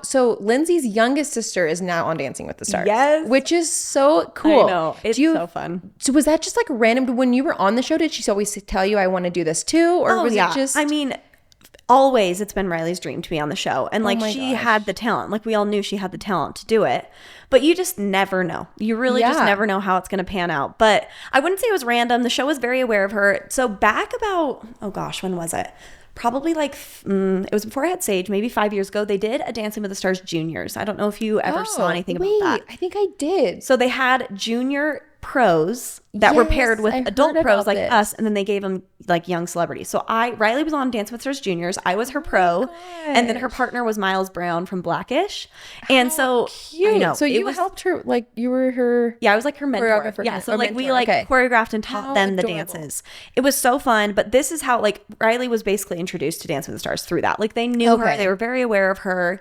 [SPEAKER 1] So Lindsay's youngest sister is now on Dancing with the Stars.
[SPEAKER 2] Yes.
[SPEAKER 1] Which is so cool.
[SPEAKER 2] I know. It's so fun.
[SPEAKER 1] So was that just like random? When you were on the show, did she always tell you, I want to do this too? Or was it just...
[SPEAKER 2] I mean, always it's been Riley's dream to be on the show. And like she had the talent. Like we all knew she had the talent to do it. But you just never know. You really just never know how it's going to pan out. But I wouldn't say it was random. The show was very aware of her. So back about, when was it? Probably like, it was before I had Sage, maybe 5 years ago. They did a Dancing with the Stars Juniors. I don't know if you ever saw anything about that.
[SPEAKER 1] I think I did.
[SPEAKER 2] So they had junior pros that were paired with adult pros like us, and then they gave them like young celebrities. So Riley was on Dance with Stars Juniors. I was her pro, and then her partner was Miles Brown from Blackish. And so
[SPEAKER 1] cute. I know. So you helped her, like you were her.
[SPEAKER 2] Yeah, I was like her mentor. Yeah, so like we like choreographed and taught them the dances. It was so fun. But this is how like Riley was basically introduced to Dance with the Stars through that. Like they knew her, they were very aware of her,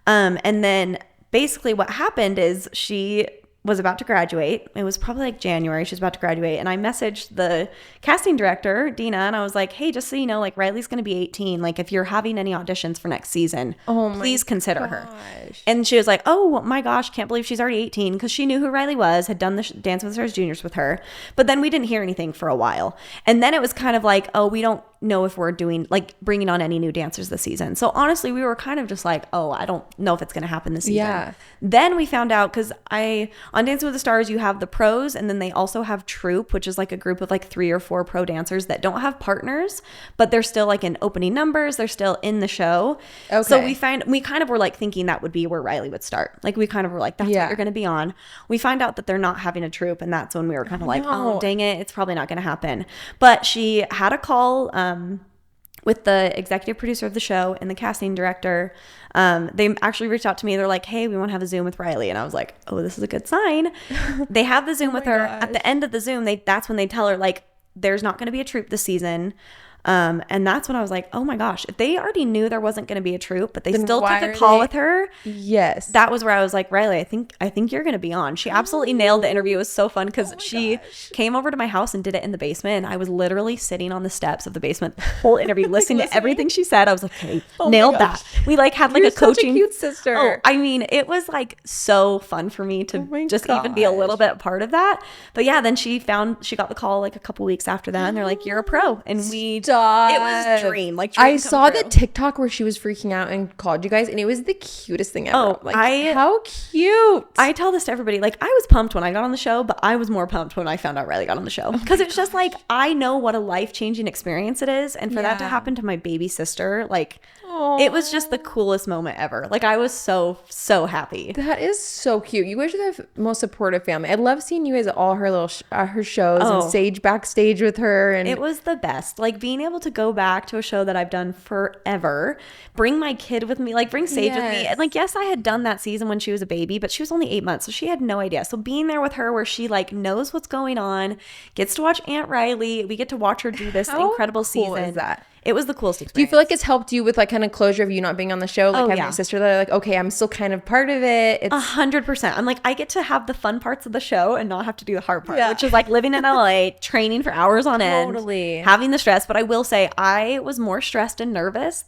[SPEAKER 2] and then basically what happened is she was about to graduate. It was probably like January. She was about to graduate. And I messaged the casting director, Dina, and I was like, hey, just so you know, like Riley's going to be 18. Like if you're having any auditions for next season, please consider her. And she was like, oh my gosh, can't believe she's already 18, because she knew who Riley was, had done the Dance with the Stars Juniors with her. But then we didn't hear anything for a while. And then it was kind of like, oh, we don't know if we're doing like bringing on any new dancers this season. So honestly, we were kind of just like, oh, I don't know if it's going to happen this season. Yeah. Then we found out, because on Dancing with the Stars, you have the pros, and then they also have Troupe, which is like a group of like 3 or 4 pro dancers that don't have partners, but they're still like in opening numbers. They're still in the show. Okay. So we kind of were like thinking that would be where Riley would start. Like we kind of were like, that's what you're going to be on. We find out that they're not having a troupe, and that's when we were kind of like, oh, dang it, it's probably not going to happen. But she had a call with the executive producer of the show and the casting director. They actually reached out to me. They're like, hey, we want to have a Zoom with Riley. And I was like, oh, this is a good sign. They have the Zoom with her. At the end of the Zoom, that's when they tell her, like, there's not going to be a troupe this season. And that's when I was like, oh my gosh, if they already knew there wasn't going to be a troupe, but they still took a call with her. Yes. That was where I was like, Riley, I think you're going to be on. She absolutely nailed the interview. It was so fun because she came over to my house and did it in the basement. And I was literally sitting on the steps of the basement the whole interview, listening to everything she said. I was like, okay, nailed that. We like had like a coaching. Such a cute sister. Oh, I mean, it was like so fun for me to even be a little bit part of that. But yeah, then she got the call like a couple weeks after that, and they're like, you're a pro. And we it was a dream. Like
[SPEAKER 1] I saw the TikTok where she was freaking out and called you guys, and it was the cutest thing ever. Oh, like how cute.
[SPEAKER 2] I tell this to everybody. Like I was pumped when I got on the show, but I was more pumped when I found out Riley got on the show, because it's just like I know what a life-changing experience it is, and for that to happen to my baby sister, like it was just the coolest moment ever. Like I was so happy.
[SPEAKER 1] That is so cute. You guys are the most supportive family. I love seeing you guys at all her little her shows and stage backstage with her, and
[SPEAKER 2] it was the best. Like being able to go back to a show that I've done forever, bring my kid with me, like bring Sage with me. And like, yes, I had done that season when she was a baby, but she was only 8 months, so she had no idea. So being there with her, where she like knows what's going on, gets to watch Aunt Riley, we get to watch her do this incredible season. Is that? It was the coolest experience.
[SPEAKER 1] Do you feel like it's helped you with like kind of closure of you not being on the show? Like having a sister that are like, okay, I'm still kind of part of it. It's
[SPEAKER 2] 100%. I'm like, I get to have the fun parts of the show and not have to do the hard part, which is like living in LA, training for hours on end, having the stress. But I will say I was more stressed and nervous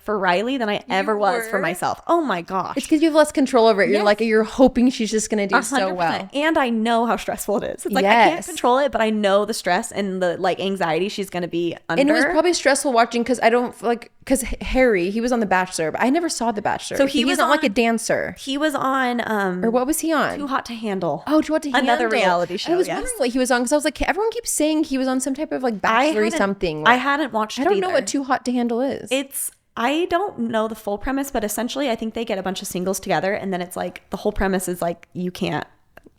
[SPEAKER 2] for Riley than I ever was for myself. Oh my gosh.
[SPEAKER 1] It's because you have less control over it. You're like, you're hoping she's just going to do 100%. So well.
[SPEAKER 2] And I know how stressful it is. It's like, I can't control it, but I know the stress and the like anxiety she's going to be under.
[SPEAKER 1] And it was probably stressful watching, because I don't because Harry, he was on The Bachelor, but I never saw The Bachelor. So he was not like a dancer.
[SPEAKER 2] He was on
[SPEAKER 1] or what was he on?
[SPEAKER 2] Too Hot to Handle.
[SPEAKER 1] Oh, Too Hot to Handle.
[SPEAKER 2] Another reality show.
[SPEAKER 1] I was wondering what he was on, because I was like, everyone keeps saying he was on some type of like Bachelor something.
[SPEAKER 2] I hadn't watched it either.
[SPEAKER 1] I don't know what Too Hot to Handle is.
[SPEAKER 2] I don't know the full premise, but essentially I think they get a bunch of singles together, and then it's like the whole premise is like you can't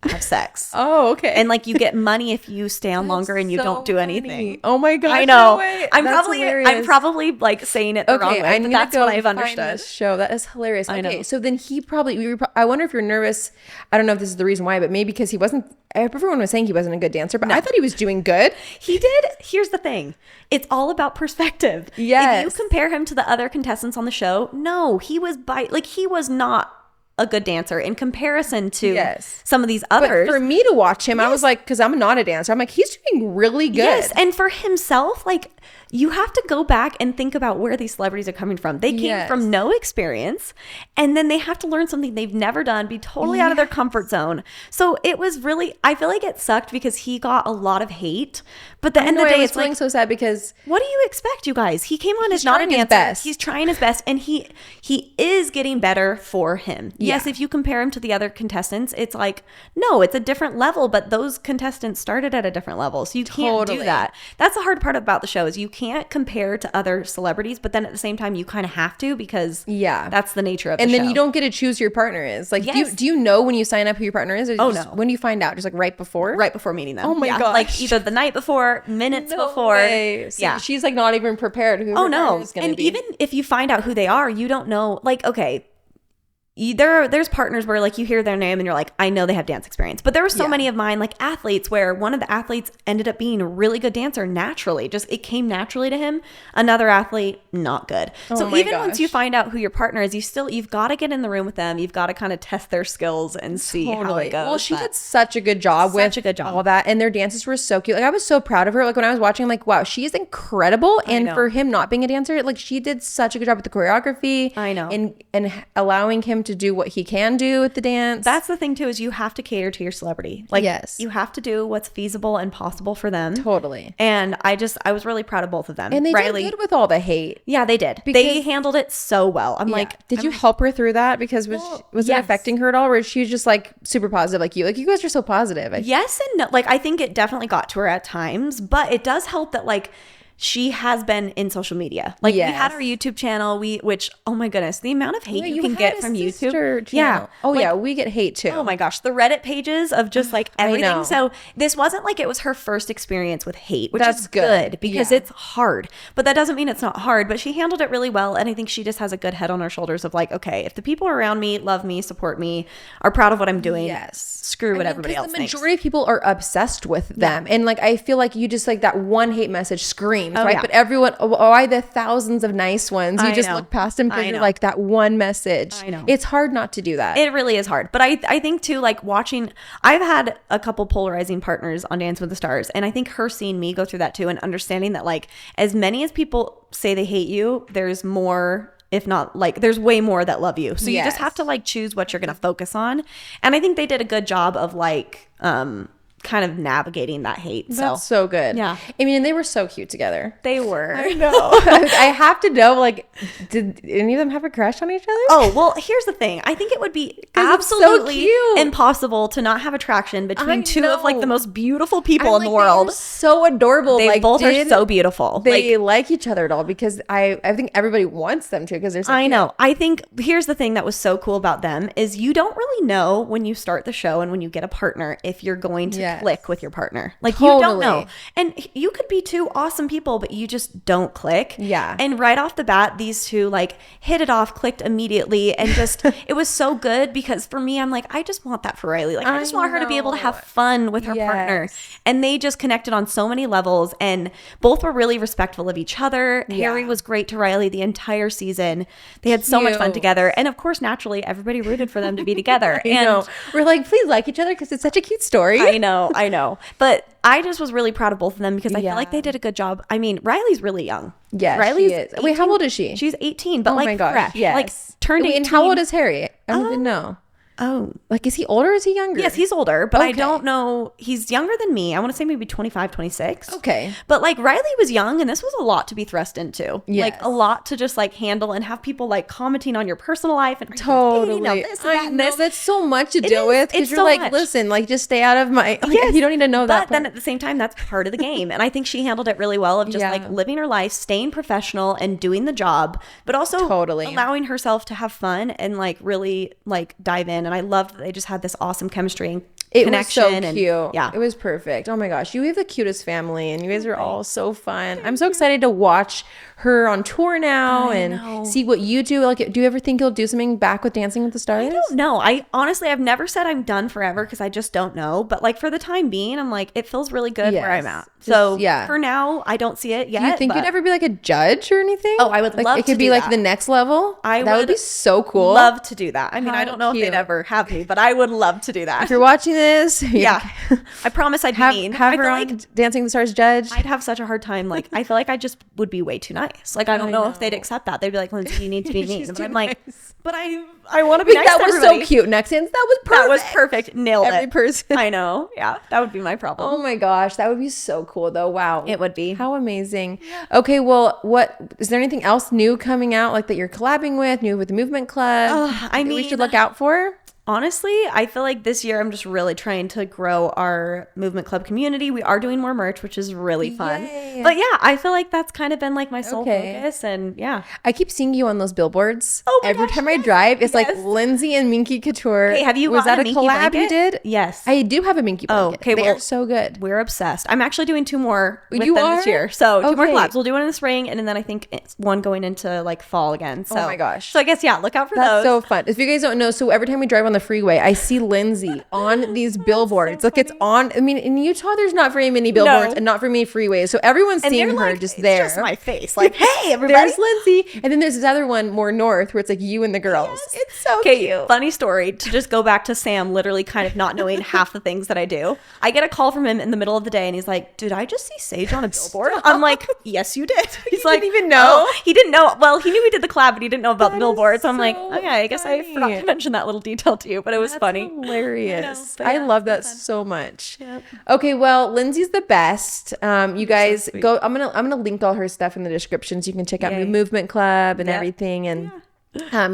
[SPEAKER 2] have sex.
[SPEAKER 1] Oh, okay.
[SPEAKER 2] And like you get money if you stay on longer and you don't do anything.
[SPEAKER 1] Oh my god!
[SPEAKER 2] I know. No, I'm probably like saying it the wrong way, but that's what I've understood.
[SPEAKER 1] Show that is hilarious. Okay, I know. So then he probably. I wonder if you're nervous. I don't know if this is the reason why, but maybe because he wasn't. Everyone was saying he wasn't a good dancer, but I thought he was doing good.
[SPEAKER 2] He did. Here's the thing. It's all about perspective. Yes. If you compare him to the other contestants on the show, no, he was he was not a good dancer in comparison to some of these others.
[SPEAKER 1] But for me to watch him, I was like, because I'm not a dancer, I'm like, he's doing really good. Yes,
[SPEAKER 2] and for himself, like, you have to go back and think about where these celebrities are coming from. They came from no experience, and then they have to learn something they've never done, be totally out of their comfort zone. So it was really, I feel like it sucked because he got a lot of hate. But at the end of the day, it's like,
[SPEAKER 1] so sad because
[SPEAKER 2] what do you expect, you guys? He came on as not a dancer. He's trying his best, and he is getting better for him. Yes, if you compare him to the other contestants, it's like, no, it's a different level, but those contestants started at a different level. So you can't do that. That's the hard part about the show, is you can't compare to other celebrities, but then at the same time, you kind of have to, because that's the nature of the show.
[SPEAKER 1] And then you don't get to choose who your partner is. Like, do you know when you sign up who your partner is? Or no. When do you find out? Just like right before?
[SPEAKER 2] Right before meeting them.
[SPEAKER 1] Oh my gosh.
[SPEAKER 2] Like either the night before, minutes before.
[SPEAKER 1] So she's like not even prepared who her partner is going to be.
[SPEAKER 2] And even if you find out who they are, you don't know, like, okay, there's partners where like you hear their name and you're like, I know they have dance experience. But there were so many of mine, like athletes, where one of the athletes ended up being a really good dancer naturally. Just it came naturally to him. Another athlete, not good. So even once you find out who your partner is, you've got to get in the room with them. You've got to kind of test their skills and see how it goes.
[SPEAKER 1] Well, she did such a good job with all that. And their dances were so cute. Like I was so proud of her. Like when I was watching, I'm like, wow, she is incredible. And for him not being a dancer, like she did such a good job with the choreography.
[SPEAKER 2] I know.
[SPEAKER 1] And allowing him to do what he can do with the dance.
[SPEAKER 2] That's the thing too, is you have to cater to your celebrity. Like you have to do what's feasible and possible for them.
[SPEAKER 1] Totally.
[SPEAKER 2] And I was really proud of both of them.
[SPEAKER 1] And they did good with all the hate.
[SPEAKER 2] Yeah, they did. They handled it so well. I'm like,
[SPEAKER 1] did you help her through that? Because was it affecting her at all? Or was she just like super positive like you? Like you guys are so positive.
[SPEAKER 2] Yes and no. Like I think it definitely got to her at times, but it does help that like she has been in social media. Like we had our YouTube channel, which oh my goodness, the amount of hate you can get from YouTube. Yeah.
[SPEAKER 1] Oh like, yeah, we get hate too.
[SPEAKER 2] Oh my gosh, the Reddit pages of just like everything. So this wasn't like it was her first experience with hate, which is good because it's hard. But that doesn't mean it's not hard. But she handled it really well, and I think she just has a good head on her shoulders of like, okay, if the people around me love me, support me, are proud of what I'm doing, screw what everybody else thinks.
[SPEAKER 1] The majority of people are obsessed with them, and like I feel like you just like that one hate message screams, right? But everyone, why the thousands of nice ones? You just look past them because you're like that one message. I know it's hard not to do that.
[SPEAKER 2] It really is hard. But I think too, like watching, I've had a couple polarizing partners on Dance with the Stars, and I think her seeing me go through that too, and understanding that like as many as people say they hate you, there's more. If not, like, there's way more that love you. So you just have to, like, choose what you're going to focus on. And I think they did a good job of, like, kind of navigating that hate.
[SPEAKER 1] That's so good. Yeah. I mean, they were so cute together.
[SPEAKER 2] They were.
[SPEAKER 1] I know. I have to know, like, did any of them have a crush on each other?
[SPEAKER 2] Oh, well, here's the thing. I think it would be absolutely impossible to not have attraction between two of, like, the most beautiful people in the world.
[SPEAKER 1] So adorable.
[SPEAKER 2] They both are so beautiful.
[SPEAKER 1] They like each other at all because I think everybody wants them to because they're so cute.
[SPEAKER 2] I know. I think here's the thing that was so cool about them is you don't really know when you start the show and when you get a partner if you're going to click with your partner. Like you don't know. And you could be two awesome people, but you just don't click.
[SPEAKER 1] Yeah.
[SPEAKER 2] And right off the bat, these two like hit it off, clicked immediately, and just it was so good because for me, I'm like, I just want that for Riley. Like I just want her to be able to have fun with her partner. And they just connected on so many levels, and both were really respectful of each other. Harry was great to Riley the entire season. They had so much fun together. And of course, naturally, everybody rooted for them to be together. And
[SPEAKER 1] we're like, please like each other because it's such a cute story.
[SPEAKER 2] I know. But I just was really proud of both of them because I feel like they did a good job. I mean, Riley's really young.
[SPEAKER 1] Yeah, Riley's she is.
[SPEAKER 2] 18.
[SPEAKER 1] Wait, how old is she?
[SPEAKER 2] She's 18, but like fresh.
[SPEAKER 1] Yes.
[SPEAKER 2] Like turned 18.
[SPEAKER 1] And how old is Harry? I don't even know.
[SPEAKER 2] Oh,
[SPEAKER 1] like, is he older or is he younger?
[SPEAKER 2] Yes, he's older, but I don't know. He's younger than me. I want to say maybe 25, 26.
[SPEAKER 1] Okay.
[SPEAKER 2] But like Riley was young, and this was a lot to be thrust into. Yes. Like a lot to just like handle and have people like commenting on your personal life and
[SPEAKER 1] totally. I know that's so much to deal with because you're so like, listen, like just stay out of my. Like, you don't need to know that.
[SPEAKER 2] But then at the same time, that's part of the game, and I think she handled it really well of just like living her life, staying professional, and doing the job, but also allowing herself to have fun and like really like dive in. And I loved that they just had this awesome chemistry and connection.
[SPEAKER 1] It was so cute. Yeah, it was perfect. Oh my gosh, you have the cutest family, and you guys are all so fun. I'm so excited to watch her on tour now and see what you do. Like, do you ever think you'll do something back with Dancing with the Stars?
[SPEAKER 2] I don't know. I honestly, I've never said I'm done forever because I just don't know. But like for the time being, I'm like, it feels really good where I'm at. So for now, I don't see it yet.
[SPEAKER 1] Do you think you'd ever be like a judge or anything?
[SPEAKER 2] Oh, I would love to.
[SPEAKER 1] It could be like the next level. That would be so cool.
[SPEAKER 2] Love to do that. I mean, I don't know if they'd ever have me, but I would love to do that.
[SPEAKER 1] If you're watching this,
[SPEAKER 2] I promise I'd be mean.
[SPEAKER 1] Have her on Dancing with the Stars judge.
[SPEAKER 2] I'd have such a hard time. Like, I feel like I just would be way too nice. Like, I don't know if they'd accept that. They'd be like, Lindsay, you need to be mean. But I'm like, but I want to be nice to everybody.
[SPEAKER 1] That was so cute. Next dance, that was perfect.
[SPEAKER 2] That was perfect. Nailed
[SPEAKER 1] Every person.
[SPEAKER 2] I know. Yeah, that would be my problem.
[SPEAKER 1] Oh my gosh, that would be so cool though. Wow.
[SPEAKER 2] It would be.
[SPEAKER 1] How amazing. Okay, well, is there anything else new coming out like that you're collabing with, new with the Movement Club?
[SPEAKER 2] I mean,
[SPEAKER 1] we should look out for?
[SPEAKER 2] Honestly, I feel like this year I'm just really trying to grow our movement club community. We are doing more merch, which is really fun. Yay. But yeah, I feel like that's kind of been like my sole focus. And yeah.
[SPEAKER 1] I keep seeing you on those billboards. Oh my Every gosh, time I drive, it's like Lindsay and Minky Couture.
[SPEAKER 2] Okay, have you
[SPEAKER 1] Was that a collab
[SPEAKER 2] blanket?
[SPEAKER 1] you did?
[SPEAKER 2] Yes.
[SPEAKER 1] I do have a Minky blanket. Okay, they're so good.
[SPEAKER 2] We're obsessed. I'm actually doing 2 more with them this year. So 2 more collabs. We'll do one in the spring, and then I think it's one going into like fall again. So,
[SPEAKER 1] oh my gosh.
[SPEAKER 2] So I guess, yeah, look out for those.
[SPEAKER 1] That's so fun. If you guys don't know, so every time we drive on the freeway, I see Lindsay on these billboards. So it's on, I mean, in Utah, there's not very many billboards and not very many freeways. So everyone's seeing her just there.
[SPEAKER 2] It's just my face. Like, hey, everybody.
[SPEAKER 1] There's Lindsay. And then there's this other one more north where it's like you and the girls. Yes. It's so cute.
[SPEAKER 2] Funny story, to just go back to Sam literally kind of not knowing half the things that I do. I get a call from him in the middle of the day and he's like, did I just see Sage on a billboard? I'm like, yes, you did. He's like,
[SPEAKER 1] didn't even know.
[SPEAKER 2] Oh. He didn't know. Well, he knew we did the collab, but he didn't know about the billboard. So I'm like, okay, I guess I forgot to mention that little detail to you, but it was funny.
[SPEAKER 1] Hilarious. I love that so much. Yep. Okay, well, Lindsay's the best. You guys go. I'm gonna link all her stuff in the description so you can check out New Movement Club and everything. And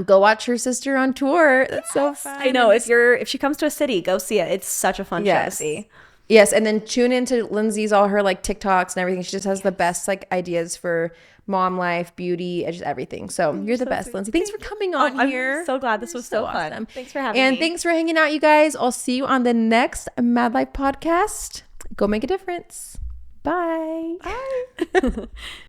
[SPEAKER 1] go watch her sister on tour. That's so fun.
[SPEAKER 2] I know. If she comes to a city, go see it. It's such a fun show to see.
[SPEAKER 1] Yes, and then tune into Lindsay's all her like TikToks and everything. She just has the best like ideas for mom life, beauty, and just everything. So you're the best, Lindsay. Thanks for coming on here.
[SPEAKER 2] I'm so glad this was so fun.
[SPEAKER 1] Awesome.
[SPEAKER 2] Thanks for having me.
[SPEAKER 1] And thanks for hanging out, you guys. I'll see you on the next MadLife podcast. Go make a difference. Bye.
[SPEAKER 2] Bye.